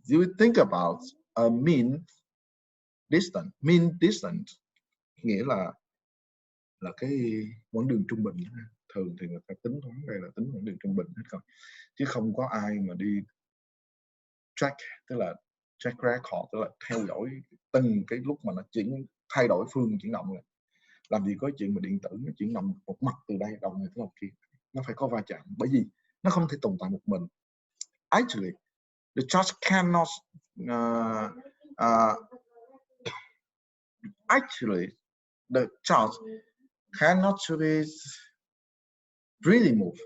will think about a mean distance. Mean distance nghĩa là cái quãng đường trung bình. Thường thì người ta tính toán đây là tính quãng đường trung bình hết rồi, chứ không có ai mà đi track, tức là track record, tức là theo dõi từng cái lúc mà nó thay đổi phương chuyển động này. Làm gì có chuyện mà điện tử nó chuyển động một mặt từ đây đầu này tới đầu kia, nó phải có va chạm, bởi vì nó không thể tồn tại một mình. Actually, the charge cannot actually the charge cannot really move.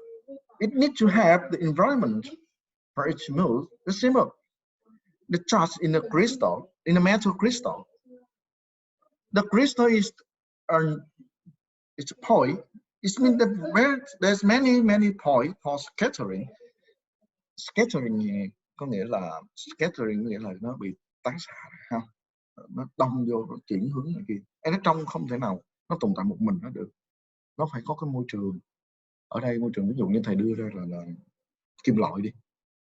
It needs to have the environment for it to move. It's simple. The charge in a crystal, in a metal crystal, the crystal is it's a point. It means that there's many points for scattering. Scattering có nghĩa là nó bị tán xạ, ha, nó đông vô, nó chuyển hướng này kia. Nó trong không thể nào nó tồn tại một mình nó được, nó phải có cái môi trường. Ở đây môi trường ví dụ như thầy đưa ra là kim loại đi,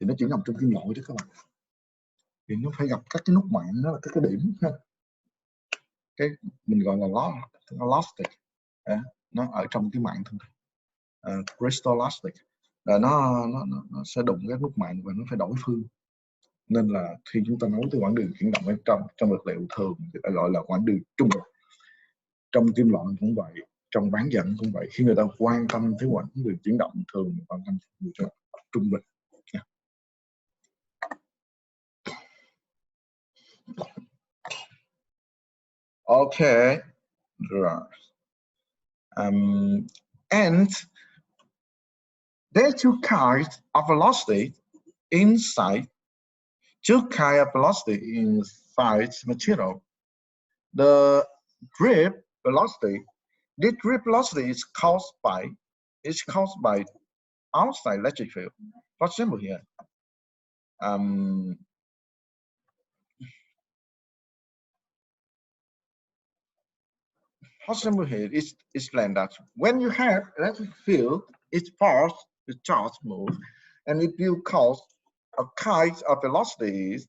thì nó chuyển động trong kim loại đó các bạn, thì nó phải gặp các cái nút mạng, đó là các cái điểm, ha. Cái mình gọi là elastic, nó ở trong cái mạng thôi, crystal elastic, là nó sẽ đụng các nút mạng và nó phải đổi phương. Nên là khi chúng ta nói tới quãng đường chuyển động ở trong vật liệu thường thì ta gọi là quãng đường trung bình. Trong kim loại cũng vậy, trong bán dẫn cũng vậy. Khi người ta quan tâm tới quãng đường chuyển động thường, quan tâm tới trung bình. Okay, and there are two kinds of velocity inside. Two kinds of velocity inside material. The drip velocity. This drip velocity is caused by outside electric field. For example, here, is explained that when you have electric field, it force the charge move, and if you cause a kind of velocities,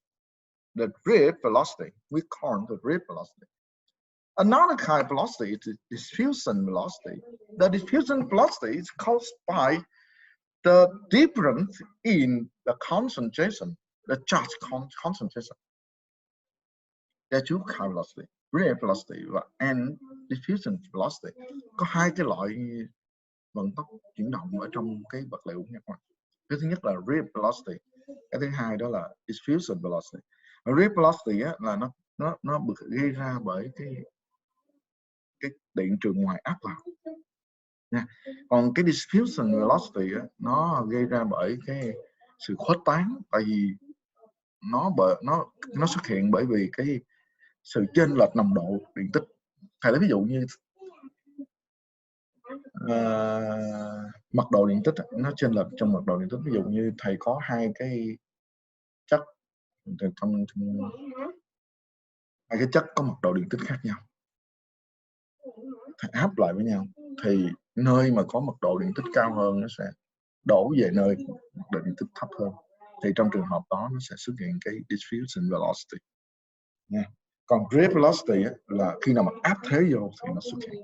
the rate velocity. We call the rate velocity. Another kind of velocity is the diffusion velocity. The diffusion velocity is caused by the difference in the concentration, the charge concentration. There are two kinds of velocity, rate velocity and diffusion velocity. Có hai cái loại vận tốc chuyển động ở trong cái vật liệu nha các bạn. Cái thứ nhất là rate velocity, cái thứ hai đó là diffusion velocity. Rate velocity á, là nó được gây ra bởi cái điện trường ngoài áp vào nha. Còn cái diffusion velocity á, nó gây ra bởi cái sự khuếch tán, tại vì nó xuất hiện bởi vì cái sự chênh lệch nồng độ điện tích. Thầy lấy ví dụ như mật độ điện tích nó chênh lệch trong mật độ điện tích. Ví dụ như thầy có hai cái chất hai cái chất có mật độ điện tích khác nhau, thầy áp lại với nhau thì nơi mà có mật độ điện tích cao hơn nó sẽ đổ về nơi mật độ điện tích thấp hơn, thì trong trường hợp đó nó sẽ xuất hiện cái diffusion velocity nha. Còn rate velocity á, là khi nào mà áp thế vô thì nó xuất hiện.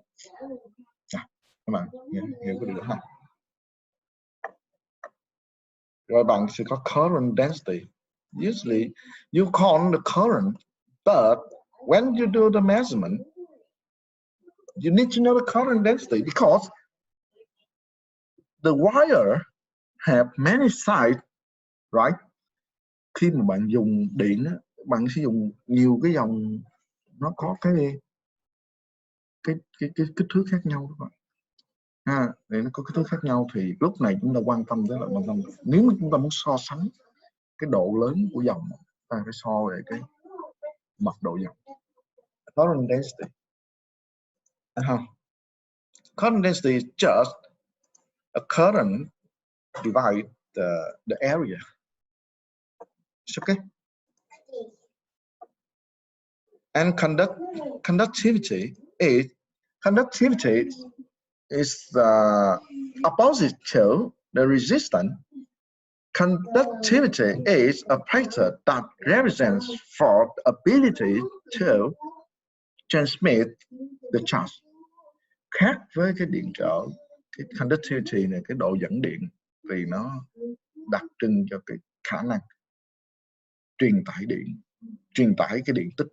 Các bạn hiểu cái điều đó không? Rồi bạn sẽ có current density. Usually you count the current, but when you do the measurement, you need to know the current density because the wire have many sides, right? Khi mà bạn dùng điện, bạn sử dụng nhiều cái dòng, nó có cái kích thước khác nhau các bạn. Để nó có kích thước khác nhau thì lúc này chúng ta quan tâm tới là nếu mà chúng ta muốn so sánh cái độ lớn của dòng, ta phải so về cái mật độ dòng. Current density. Current density is just a current divide the area. It's okay. And conductivity is opposite to the resistance. Conductivity is a factor that represents for the ability to transmit the charge. Khác với cái điện trở, cái conductivity này, cái độ dẫn điện, vì nó đặc trưng cho cái khả năng truyền tải cái điện tích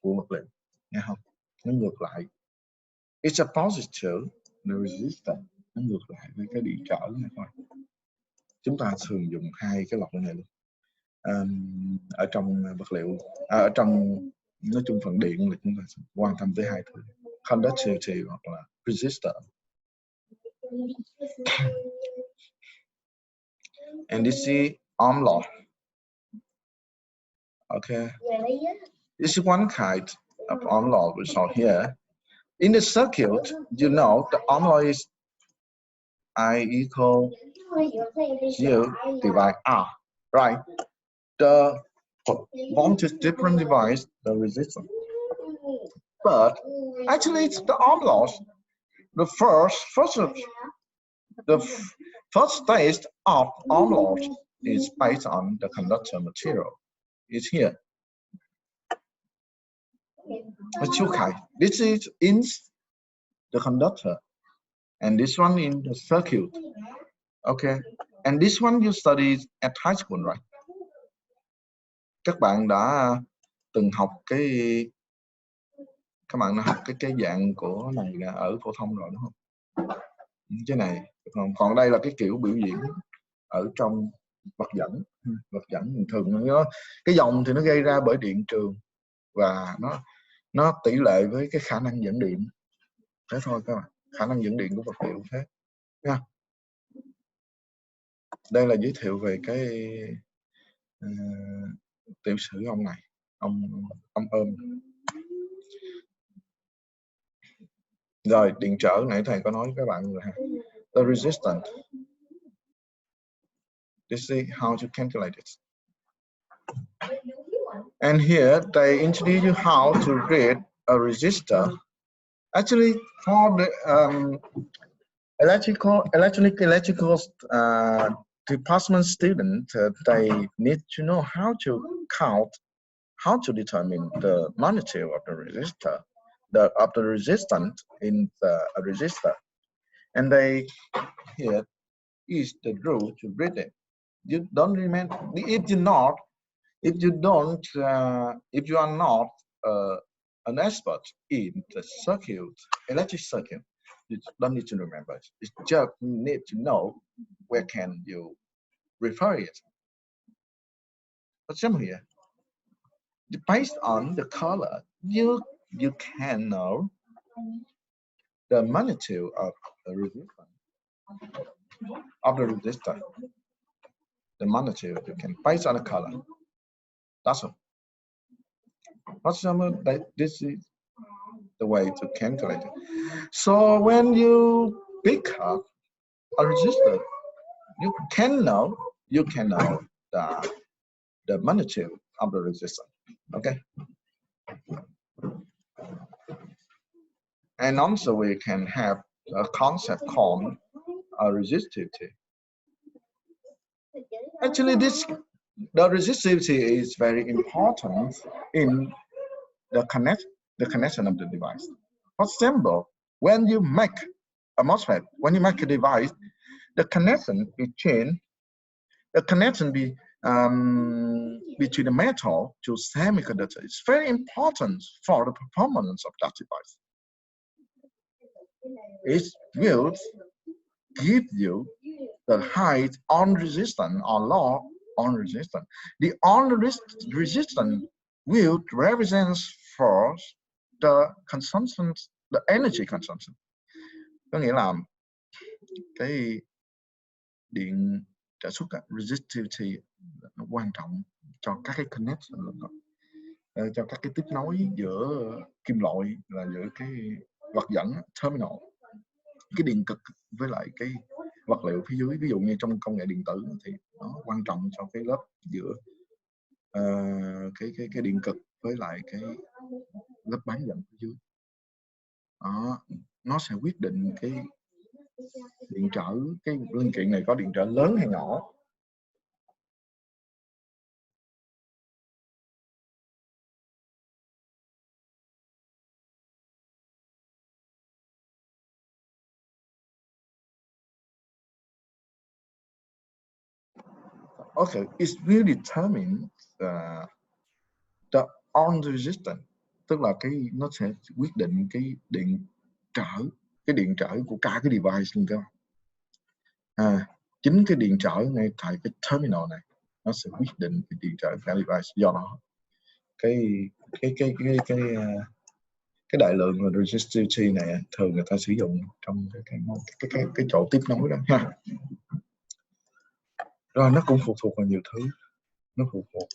của vật liệu, nghe không? Nó ngược lại. It's opposite to the resistance. Nó ngược lại với cái điện trở này thôi. Chúng ta thường dùng hai cái loại này luôn. Ở trong vật liệu, ở trong nói chung phần điện là chúng ta sẽ quan tâm tới hai thứ, conductivity hoặc là resistance. And this is Ohm law. Okay. This is one kind of Ohm law we saw here. In the circuit, you know the Ohm law is I equal U divided R, right? The voltage difference divides the resistance. But actually, it's the Ohm law. The first stage of Ohm law is based on the conductor material. It's here. Okay. This is in the conductor, and this one in the circuit. Okay. And this one you studied at high school, right? Các bạn đã từng học các bạn đã học cái dạng của này là ở phổ thông rồi đúng không? Cái này còn đây là cái kiểu biểu diễn ở trong vật dẫn bình thường. Cái dòng thì nó gây ra bởi điện trường và nó tỷ lệ với cái khả năng dẫn điện, thế thôi các bạn. Khả năng dẫn điện của vật liệu thế nha. Đây là giới thiệu về cái tiểu sử ông này, ông ôm. Rồi điện trở nãy thầy có nói với các bạn rồi ha. The resistance. This is how to calculate it. And here they introduce you how to read a resistor. Actually, for the electrical department student, they need to know how to count how to determine the magnitude of the resistor, of the resistance in the resistor. And they here is the rule to read it. You don't remember if you not if you don't if you are not an expert in the circuit, electric circuit, you don't need to remember it. You just need to know where can you refer it. For example here, based on the color, you can know the magnitude of the resistance of the resistor. The magnitude you can based on the color. That's all. For example, this is the way to calculate it. So when you pick up a resistor, you can know the magnitude of the resistance. Okay. And also we can have a concept called resistivity. Actually, the resistivity is very important in the connection of the device. For example, when you make a MOSFET, when you make a device, the connection between between the metal to semiconductor is very important for the performance of that device. It will give you the height on resistance or low on resistance. The on resistance will represent for the consumption, the energy consumption. Có nghĩa là cái điện trợ suất resistivity nó quan trọng cho các cái connection, cho các cái tiếp nối giữa kim loại, là giữa cái vật dẫn terminal, cái điện cực với lại cái vật liệu phía dưới. Ví dụ như trong công nghệ điện tử thì nó quan trọng cho cái lớp giữa cái điện cực với lại cái lớp bán dẫn phía dưới. Đó, nó sẽ quyết định cái điện trở, cái linh kiện này có điện trở lớn hay nhỏ. Okay, it will determine the on resistance, tức là nó sẽ quyết định cái điện trở của cả cái device luôn các bạn. Chính cái điện trở ngay tại cái terminal này nó sẽ quyết định cái điện trở cả device. Do đó cái đại lượng resistivity này thường người ta sử dụng trong cái chỗ tiếp nối đó ha. Rồi nó cũng phụ thuộc vào nhiều thứ, nó phụ thuộc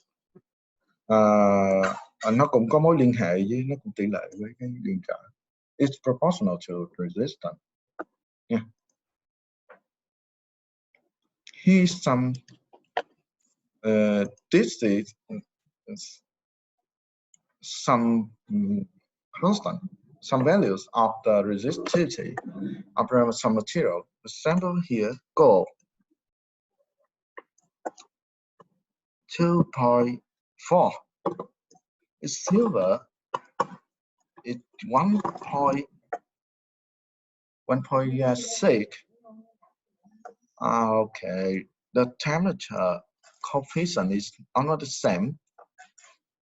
nó cũng có mối liên hệ với, nó cũng tỷ lệ với cái điện trở. It's proportional to resistance. Yeah. Here's some this is some constant, some values of the resistivity of some material. For example, here gold 2.4. It's silver. It's 1.6. Okay, the temperature coefficient is not the same.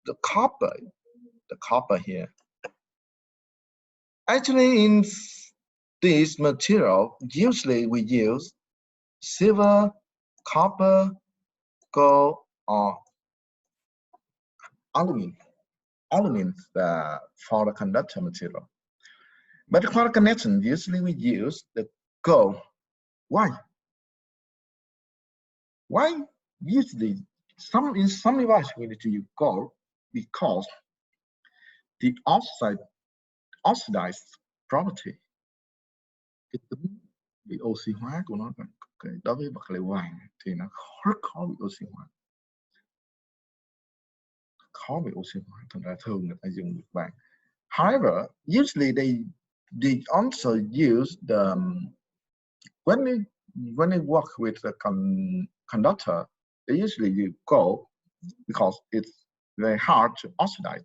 The copper here. Actually, in this material, usually we use silver, copper, gold, or aluminum for the conductor material. But for the connection, usually we use the gold. Why? Why usually in some devices we need to use gold? Because the oxidized property, cái tính bị oxy hóa của nó, đối với vật liệu vàng thì nó rất khó bị oxy hóa. Thành ra thường người ta dùng vàng. However, usually they also use the when they work with the conductor, they usually use gold because it's very hard to oxidize.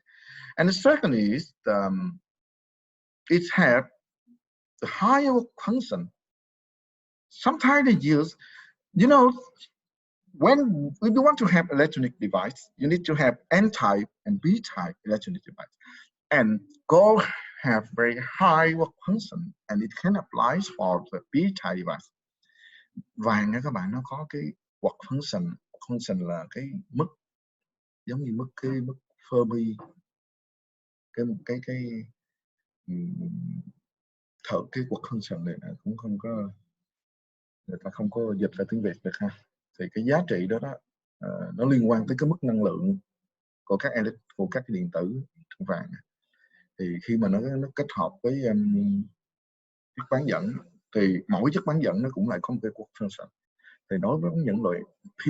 And the second is it has the higher function. Sometimes they use, you know, when you want to have electronic device, you need to have N-type and B-type electronic device. And gold have very high work function and it can apply for the B-type device. Vàng các bạn nó có cái work function là cái mức giống như mức Fermi, cái work function này cũng không có, người ta không có dịch ra tiếng Việt được ha. Thì cái giá trị đó nó liên quan tới cái mức năng lượng của các cái điện tử trong vàng. Thì khi mà nó kết hợp với chất bán dẫn thì mỗi chất bán dẫn nó cũng lại có một cái work function. Thì đối với những loại P,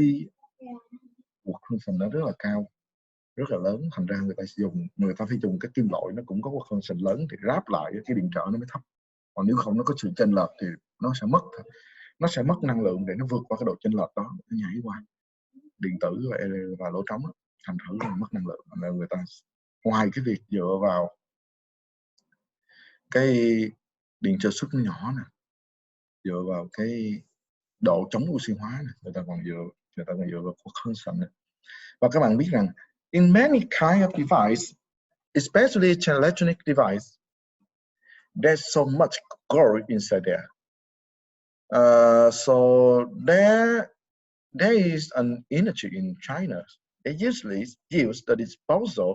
work function nó rất là cao, rất là lớn, thành ra người ta phải dùng cái kim loại nó cũng có work function lớn thì ráp lại cái điện trở nó mới thấp. Còn nếu không nó có sự chênh lệch thì nó sẽ mất năng lượng để nó vượt qua cái độ chênh lệch đó, nó nhảy qua điện tử và lỗ trống, thành thử là mất năng lượng. Nên người ta ngoài cái việc dựa vào cái điện trở suất nó nhỏ nè, dựa vào cái độ chống oxy hóa này, người ta còn dựa vào work function này. Và các bạn biết rằng in many kind of device, especially electronic device, there's so much gold inside there. So there is an energy in China. They usually use the disposal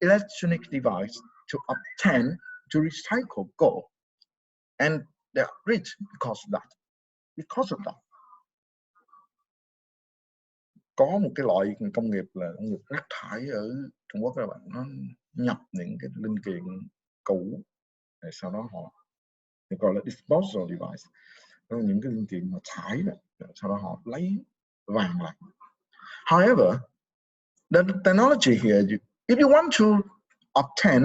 electronic device to obtain, to recycle gold, and they are rich because of that. Có một cái loại công nghiệp là công nghiệp rác thải ở Trung Quốc các bạn, nó nhập những cái linh kiện cũ, rồi sau đó họ gọi là disposal device, đó là những cái linh kiện mà thải đó, sau đó họ lấy vàng lại. However, the technology here, if you want to obtain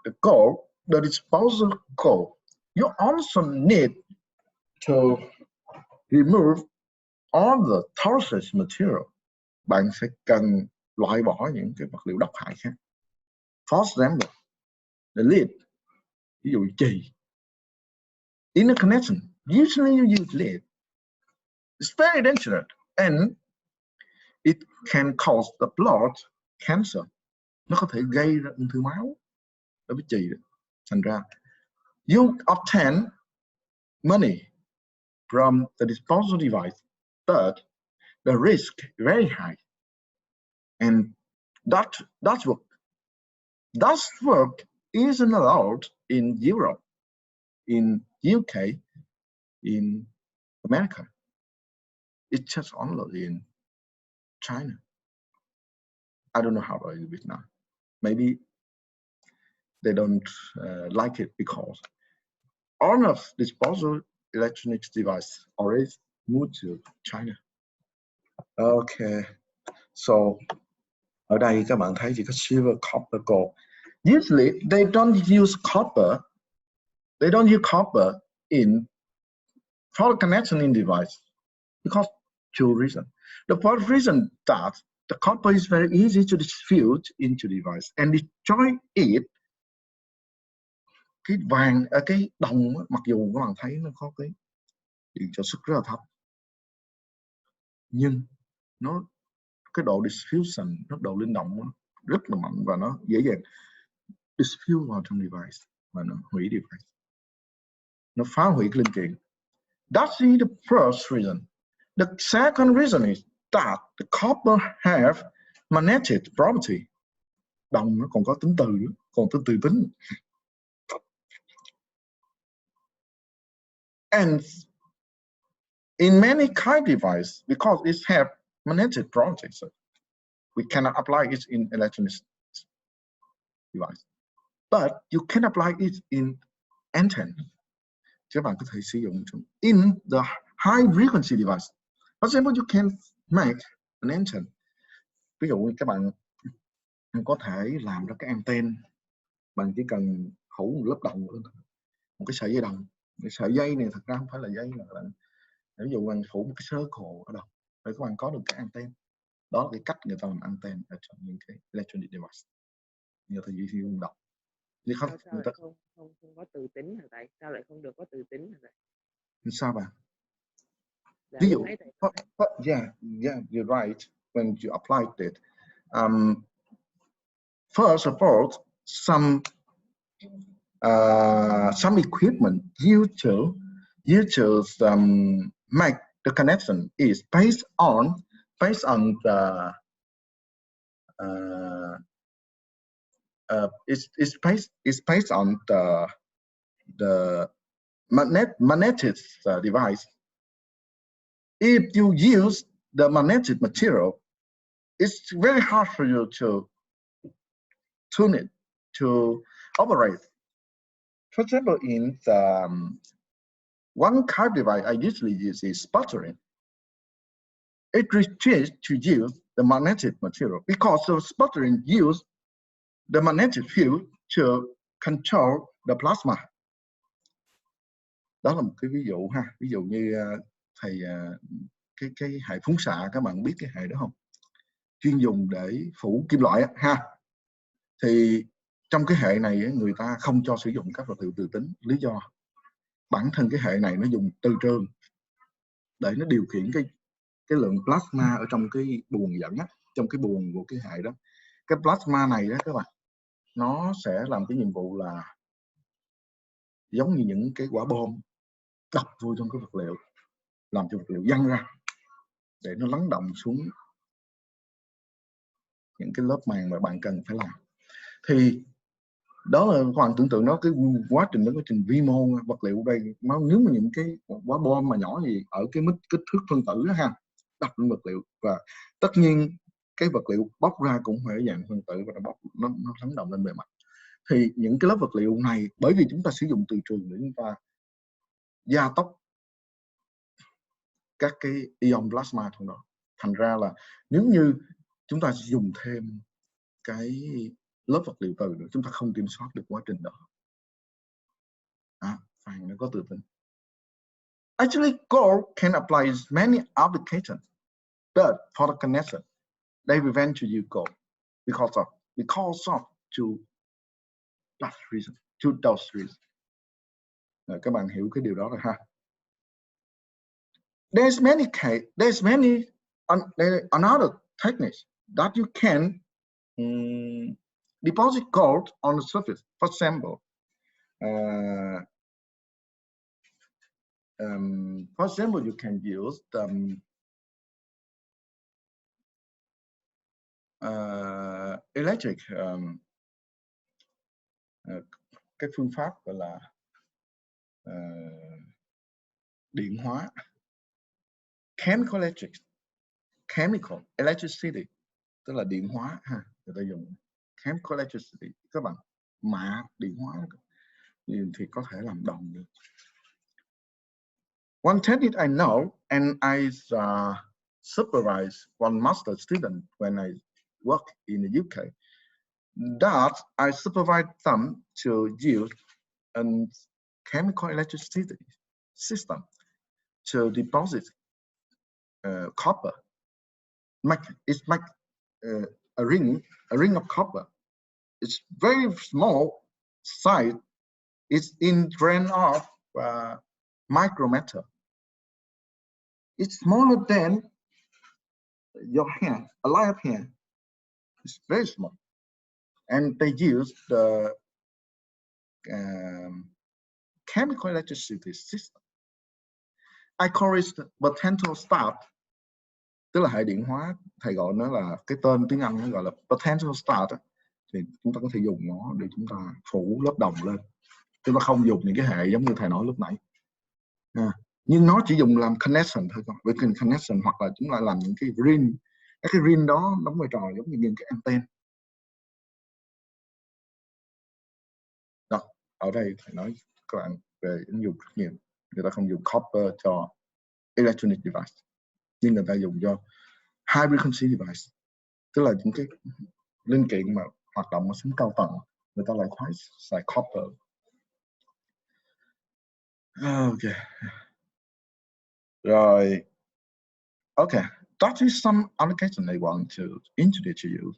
the gold, the disposal gold, you also need to remove all the toxic material. Bạn sẽ cần loại bỏ những cái vật liệu độc hại khác. For example, the lead, ví dụ chì. In a connection, usually you use lead. It's very dangerous and it can cause the blood cancer. Nó có thể gây ra ung thư máu đối với chì. Thành ra, you obtain money from the disposal device, but the risk is very high. And that work isn't allowed in Europe, in UK, in America. It's just only in China. I don't know how about in Vietnam. Maybe they don't like it because all of disposable electronics device already moved to China. Okay, so ở đây các bạn thấy chỉ có silver, copper, gold. Usually they don't use copper. They don't use copper in for connection in device because two reasons. The first reason that the copper is very easy to diffuse into device and destroy it. Cái vàng ở cái đồng mặc dù các bạn thấy nó có cái điện trở suất rất là thấp, nhưng cái độ diffusion, độ linh động nó rất là mạnh và nó dễ dàng diffuse vào trong device và nó hủy device, nó phá hủy cái linh kiện. That's the first reason. The second reason is that the copper have magnetic property. Đồng nó còn có tính từ, còn từ tính. And in many kind device, because it have magnetic properties, so we cannot apply it in electronic device. But you can apply it in antenna. Các bạn có thể sử dụng in the high frequency device. For example, you can make an antenna. Ví dụ các bạn có thể làm ra cái antenna bằng chỉ cần phủ một lớp đồng lên, một cái sợi dây đồng. Cái sợi dây này thật ra không phải là dây, mà ví dụ bạn phủ một cái circle ở đâu để các bạn có được cái antenna Đó là cái cách người ta làm anten ở trong những cái electronic device. Như thầy Duy Hiếu đọc. Sao lại không có từ tính hả thầy? Sao lại không được có từ tính hả thầy? Sao bạn? Dạ, Ví lúc dụ, nãy thầy yeah, you're right when you applied it. First of all, some equipment used to make the connection is based on the it's based on the magnetic device. If you use the magnetic material, it's very hard for you to tune it to operate. For example, in the one card device I usually use is sputtering. It restricts to use the magnetic material because the sputtering use the magnetic field to control the plasma. Đó là một cái ví dụ ha. Ví dụ như thầy cái hệ phóng xạ, các bạn biết cái hệ đó không? Chuyên dùng để phủ kim loại ha. Thì trong cái hệ này người ta không cho sử dụng các vật liệu từ tính. Lý do bản thân cái hệ này nó dùng từ trường để nó điều khiển cái lượng plasma ở trong cái buồng dẫn á, trong cái buồng của cái hệ đó. Cái plasma này đó các bạn, nó sẽ làm cái nhiệm vụ là giống như những cái quả bom đập vô trong cái vật liệu, làm cho vật liệu văng ra để nó lắng động xuống những cái lớp màng mà bạn cần phải làm. Thì đó là các bạn tưởng tượng nó cái quá trình đó, quá trình vi mô vật liệu đây, nếu mà những cái quả bom mà nhỏ gì ở cái mức kích thước phân tử đó ha, đập lên vật liệu, và tất nhiên cái vật liệu bóc ra cũng phải dạng phân tử và nó lắng động lên bề mặt. Thì những cái lớp vật liệu này, bởi vì chúng ta sử dụng từ trường để chúng ta gia tốc các cái ion plasma trong đó, thành ra là nếu như chúng ta dùng thêm cái lớp vật liệu từ nữa, chúng ta không kiểm soát được quá trình đó. Phàn nó có từ tính. Actually, gold can apply many applications, but for the connection, they prevent to use gold because of those reasons. Các bạn hiểu cái điều đó rồi ha. There's many another techniques that you can deposit gold on the surface. For example, you can use electric cái phương pháp gọi là điện hóa, chemical electricity, tức là điện hóa ha, người ta dùng chemical electricity, các bạn mạ điện hóa thì có thể làm đồng được. One technique I know, and I supervise one master student when I work in the UK, that I supervise them to use a chemical electricity system to deposit copper. It's like a ring of copper. It's very small size. It's in grain of micrometer. It's smaller than your hand, a live hand. It's very small. And they use the chemical electricity system. I call it potential start, tức là hệ điện hóa. Thầy gọi nó là cái tên tiếng Anh nó gọi là potential start. Thì chúng ta có thể dùng nó để chúng ta phủ lớp đồng lên. Chúng ta không dùng những cái hệ giống như thầy nói lúc nãy. Nhưng nó chỉ dùng làm connection thôi, với connection, hoặc là chúng ta làm những cái ring. Các cái ring đó đóng vai trò giống như những cái anten. Đó, ở đây thầy nói các bạn về ứng dụng rất nhiều. Người ta không dùng copper cho electronic device, nhưng người ta dùng cho high frequency device, tức là những cái linh kiện mà hoạt động ở sóng cao tầng, người ta lại khoái xài copper. Ok. Rồi. Ok. that is some application I want to introduce to you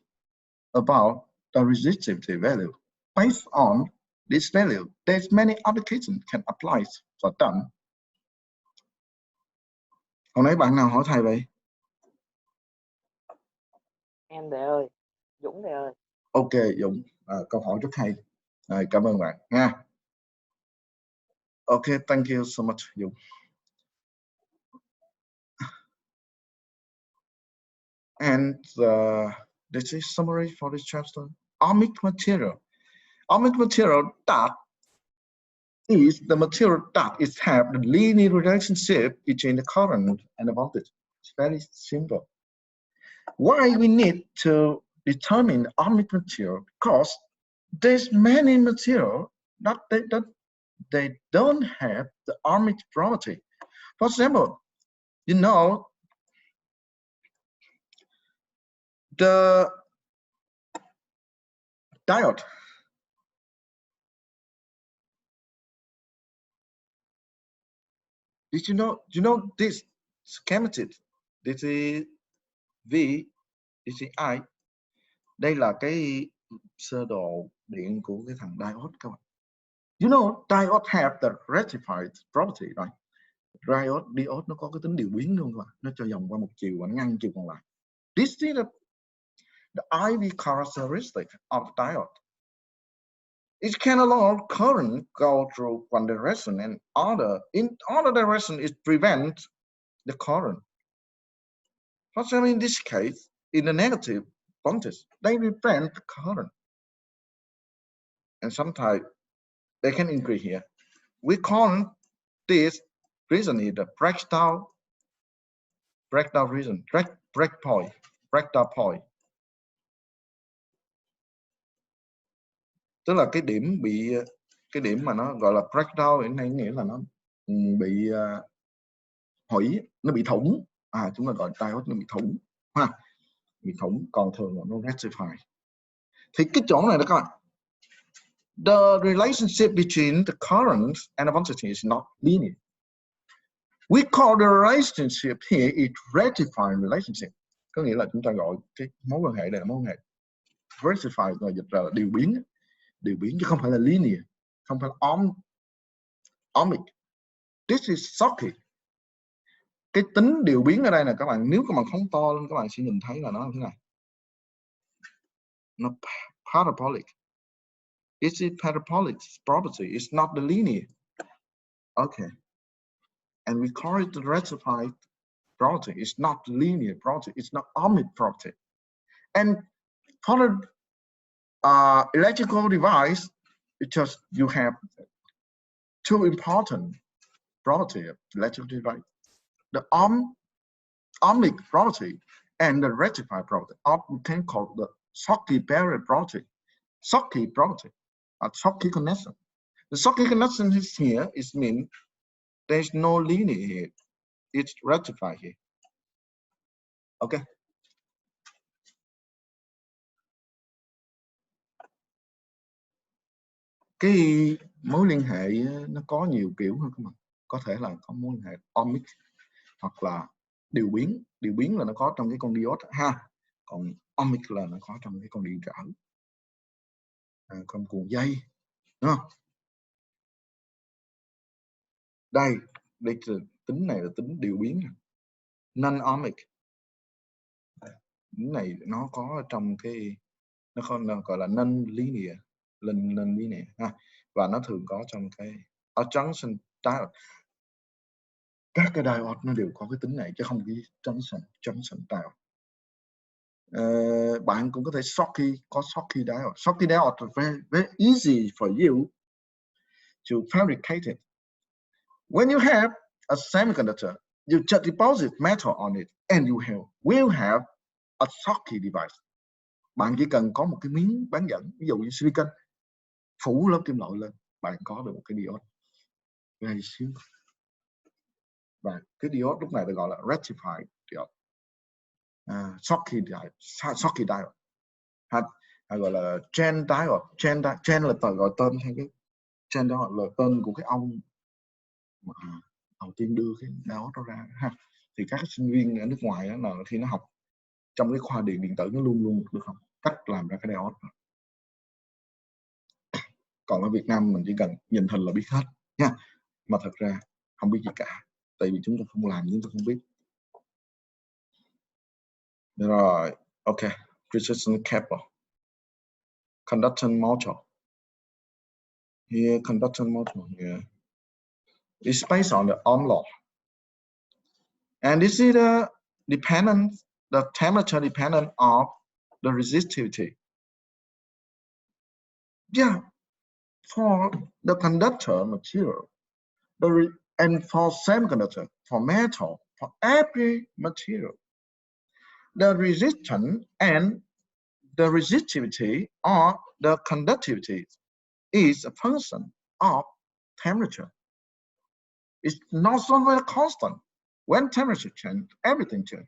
about the resistivity value. Based on this value, there's many applications can apply for them. Hồi nãy bạn nào hỏi thầy vậy? Em thầy ơi, Dũng thầy ơi. Ok Dũng, câu hỏi rất hay. Cảm ơn bạn nha. Ok, thank you so much Dũng. And this is summary for this chapter. Ohmic material. Ohmic material that is the material that is have the linear relationship between the current and the voltage. It's very simple. Why we need to determine the ohmic material? Because there's many material that they don't have the ohmic property. For example, you know, the diode. Did you know? You know this schematic? This is V, this is I. Đây là cái sơ đồ điện của cái thằng diode các bạn. You know, diode have the rectified property, right? Diode nó có cái tính điều biến luôn các bạn. Nó cho dòng qua một chiều và ngăn chiều còn lại. This is the IV characteristic of the diode. It can allow current go through one direction and in other direction it prevents the current. For example, in this case, in the negative voltage, they prevent the current. And sometimes they can increase here. We call this reason is the breakdown reason, breakdown point. Tức là cái điểm mà nó gọi là breakdown ở đây nghĩa là nó bị hủy, nó bị thủng. Chúng ta gọi diode nó bị thủng ha, bị thủng, còn thường là nó rectify. Thì cái chỗ này đó các bạn, the relationship between the current and the voltage is not linear. We call the relationship here is rectified relationship. Có nghĩa là chúng ta gọi cái mối quan hệ này là mối quan hệ rectified, rồi dịch ra là điều biến chứ không phải là linear, không phải là ohmic. This is Schottky. Cái tính điều biến ở đây là các bạn, nếu các bạn phóng to lên các bạn sẽ nhìn thấy là nó như thế này, nó parabolic. It's a parabolic property. It's not the linear. Okay, and we call it the rectified property. It's not the linear property. It's not ohmic property. And for the electrical device, because you have two important property of electrical device: the ohmic property and the rectified property. We can call the Schottky barrier property, Schottky property, a Schottky connection. The Schottky connection is here. It means there's no linear here. It's rectified here. Okay. Cái mối liên hệ nó có nhiều kiểu hơn các bạn. Có thể là có mối liên hệ ohmic hoặc là điều biến là nó có trong cái con diode ha, còn ohmic là nó có trong cái con điện trở, con cuộn dây, đúng không? Đây tính này là tính điều biến, non-ohmic. Tính này nó có trong cái, nó không gọi là non-linear, non-linear ha, và nó thường có trong cái junction diode. Các cái diode nó đều có cái tính này chứ không cái junction diode. Bạn cũng có thể có Schottky diode. Schottky diode is very, very easy for you to fabricate it. When you have a semiconductor, you just deposit metal on it and you will have a Schottky device. Bạn chỉ cần có một cái miếng bán dẫn, ví dụ như silicon, phủ lớp kim loại lên, bạn có được một cái diode. Very simple. Và cái diode lúc này được gọi là rectified diode. Schottky diode, hay gọi là Chen diode. Chen là gọi tên theo cái Chen đó là tên của cái ông mà đầu tiên đưa cái diode đó ra ha. thì các sinh viên ở nước ngoài đó, là khi nó học trong cái khoa điện tử nó luôn luôn được học cách làm ra cái diode. Còn ở Việt Nam mình chỉ cần nhìn hình là biết hết nha, mà thật ra không biết gì cả, tại vì chúng ta không làm, chúng ta không biết. Rồi, ok, resistance cable, conductor motor. Here, conductor motor here is based on the Ohm law, and this is the temperature dependent of the resistivity. Yeah, for the conductor material, and for semiconductor, for metal, for every material, the resistance and the resistivity or the conductivity is a function of temperature. It's not so very constant. When temperature change, everything change.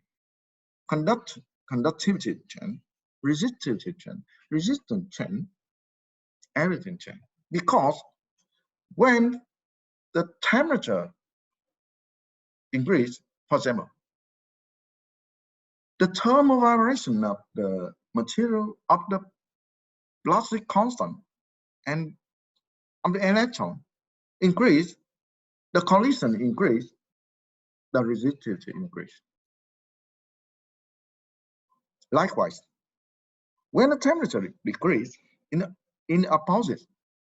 Conductivity change, resistivity change, resistance change, everything change. Because when the temperature increase, for example, the thermal vibration of the material of the velocity constant and of the electron increase, the collision increase, the resistivity increase. Likewise, when the temperature decrease, in opposite,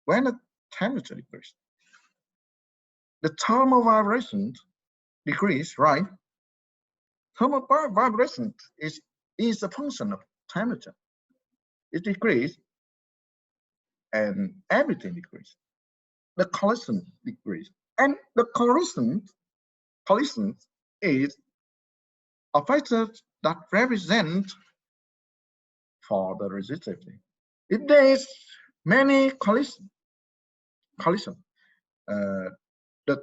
when the temperature decrease, the thermal vibration decrease, right? Thermal vibration is a function of temperature. It decrease and everything decrease. The collision decrease, and the collision is a factor that represents for the resistivity. If there is many collision, the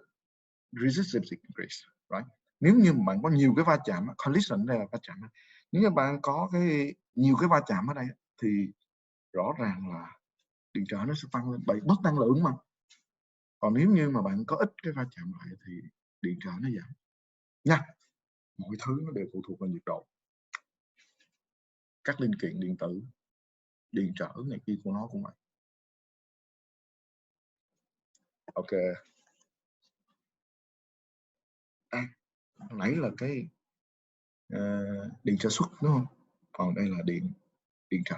resistivity increase, right? Nếu như bạn có nhiều cái va chạm, collision đây là va chạm. Nếu như bạn có nhiều cái va chạm ở đây thì rõ ràng là điện trở nó sẽ tăng lên, bởi mất năng lượng mà. Còn nếu như mà bạn có ít cái va chạm lại thì điện trở nó giảm nha. Mọi thứ nó đều phụ thuộc vào nhiệt độ, các linh kiện điện tử, điện trở này kia của nó cũng vậy. Ok, nãy là cái điện trở xuất đúng không? Còn đây là điện trở,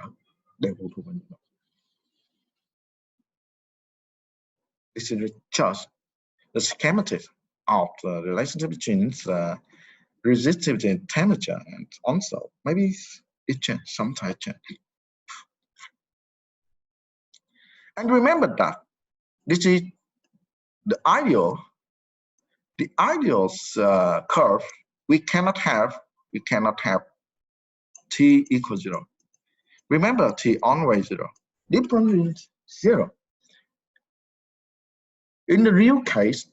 đều phụ thuộc vào nhiệt độ. This is the schematic of the relationship between the resistivity and temperature, and also maybe it change, sometimes change. And remember that this is the ideal curve. We cannot have t equals 0. Remember, t always 0. Difference is 0. In the real case,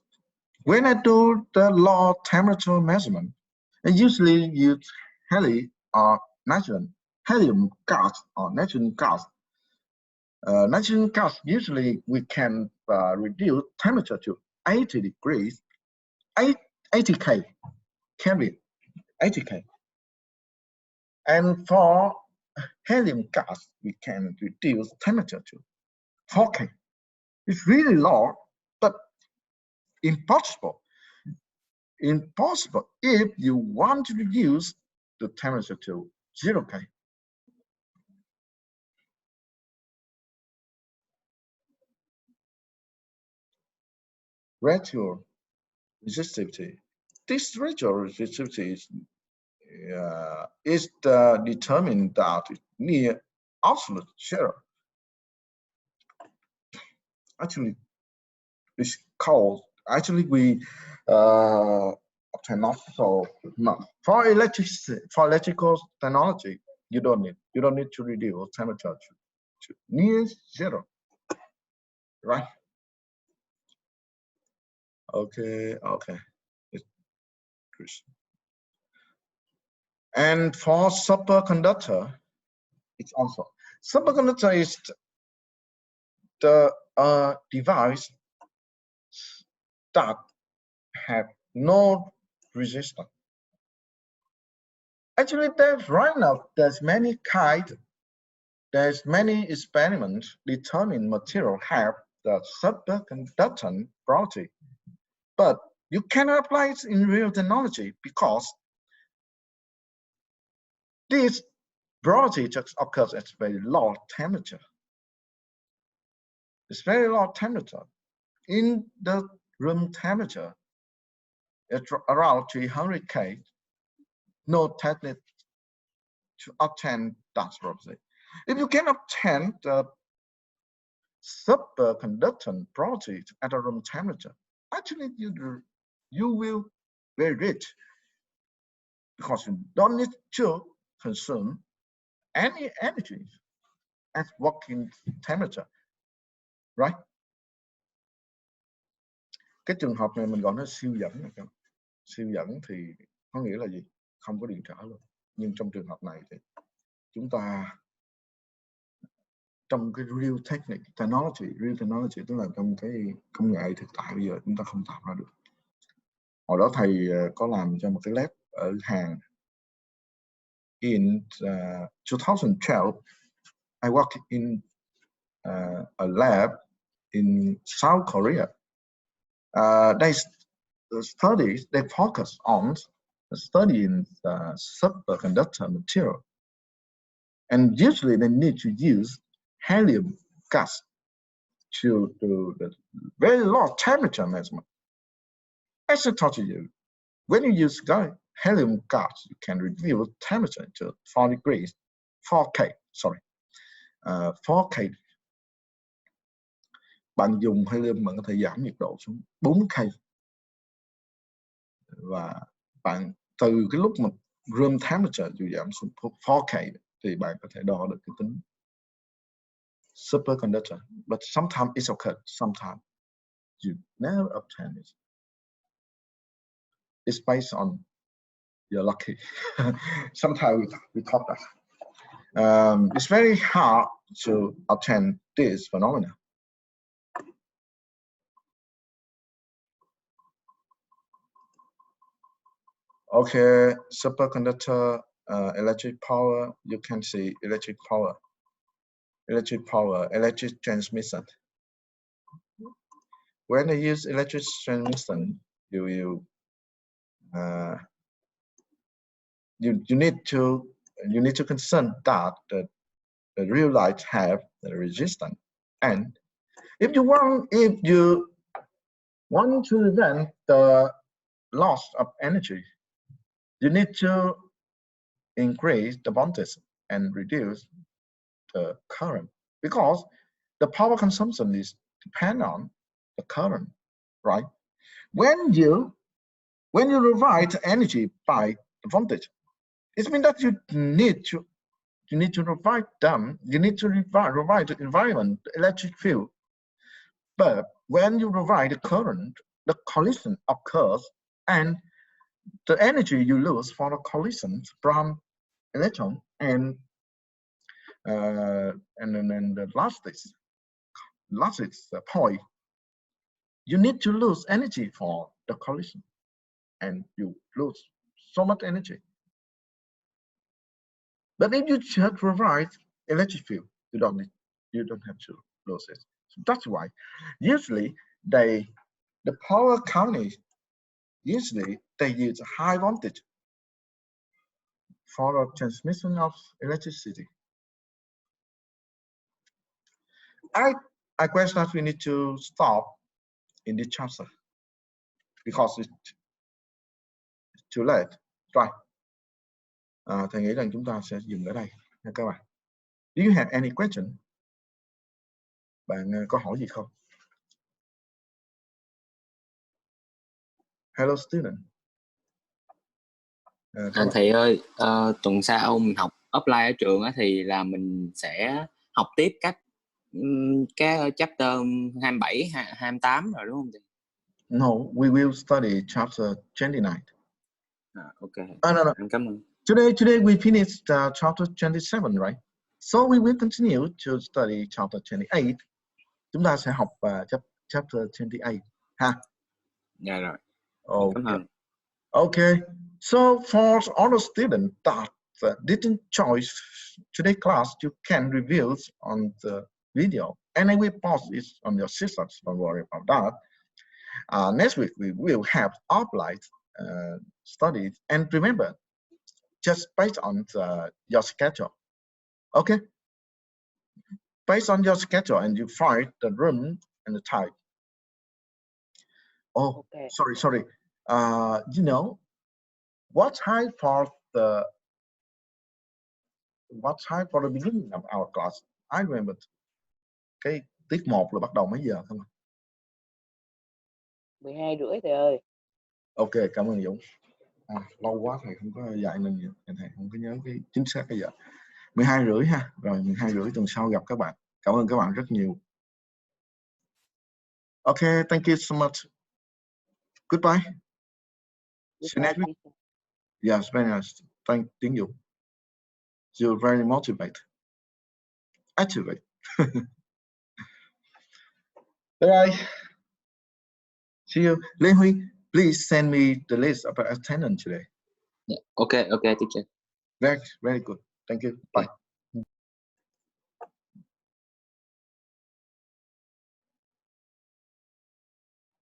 when I do the low temperature measurement, I usually use helium or helium gas or natural gas. Natural gas, usually we can reduce temperature to 80 degrees, 80 Kelvin, 80 K. And for helium gas, we can reduce temperature to 4K. It's really low, but impossible if you want to reduce the temperature to 0K. Residual resistivity. This residual resistivity is determined that near absolute zero. Actually, it's called. Actually, we obtain not so much for electrical technology. You don't need to reduce temperature to near zero, right? Okay. And for superconductor, it's also superconductor is the device that have no resistance. Actually, that's right enough. There's many experiments determine material have the superconducting property, but you cannot apply it in real technology because this property just occurs at very low temperature. It's very low temperature. In the room temperature, it's around 300 K. No technique to obtain that property. If you can obtain the superconducting property at a room temperature, actually you will be very rich because you don't need to consume any energy at working temperature, right? Cái trường hợp này mình gọi nó siêu dẫn. Siêu dẫn thì có nghĩa là gì? Không có điện trở luôn. Nhưng trong trường hợp này thì chúng ta trong cái real technology tức là trong cái công nghệ thực tại bây giờ chúng ta không tạo ra được. Hồi đó thầy có làm cho một cái lab ở Hàn. In 2012, I worked in a lab in South Korea. They focus on studying superconductor material, and usually they need to use helium gas to do the very low temperature measurement. As I told you, when you use helium gas, you can reduce temperature to 4K. 4K. Bạn dùng helium bạn có thể giảm nhiệt độ xuống 4K. Và bạn từ cái lúc mà room temperature dù giảm xuống 4K thì bạn có thể đo được cái tính superconductor. But sometimes it's okay, sometimes you never obtain it. It's based on you're lucky. Sometimes we talk that. It's very hard to obtain this phenomenon. Okay, superconductor, electric power. You can see electric power, electric transmission. When they use electric transmission, you need to concern that the real light have the resistance, and if you want to prevent the loss of energy, you need to increase the voltage and reduce the current, because the power consumption is depend on the current, right? When you provide energy by the voltage, it means that you need to provide them. You need to provide the environment, the electric field. But when you provide the current, the collision occurs, and the energy you lose for the collision from electron and then the last point, you need to lose energy for the collision, and you lose so much energy. But if you just provide electric field, you don't have to lose it. So that's why usually the power companies usually they use high voltage for the transmission of electricity. I guess that we need to stop in this chapter because it's too late, right? Thầy nghĩ rằng chúng ta sẽ dừng ở đây nha các bạn. Do you have any question? Bạn có hỏi gì không? Hello student. Thầy ơi, tuần sau mình học offline ở trường á, thì là mình sẽ học tiếp các chapter 27, 28 rồi đúng không thầy? No, we will study chapter 29. Okay. No. Cảm ơn. Today we finished chapter 27, right? So we will continue to study chapter 28. Chúng ta sẽ học chapter 28 ha. Dạ rồi. Okay. Cảm ơn. Okay. So for all the students that didn't choose today's class, you can review on the video, and I will post it on your systems. Don't worry about that. Next week we will have offline studies, and remember, just based on your schedule. Okay, based on your schedule, and you find the room and the time. Oh, Okay. sorry. You know, what time for the beginning of our class? I remember cái tiết 1 là bắt đầu mấy giờ không? 12:30 thầy ơi. Ok, cảm ơn Dũng. Lâu quá thầy không có dạy nên thầy không có nhớ cái chính xác cái giờ. 12:30 ha. Rồi 12:30 tuần sau gặp các bạn. Cảm ơn các bạn rất nhiều. Okay, thank you so much. Goodbye. See you next week. Yes, very nice. Thank you. You're very motivated. Activate. Bye. See you. Lê Huy, please send me the list of attendance today. Yeah. Okay, teacher. Very good. Thank you. Bye.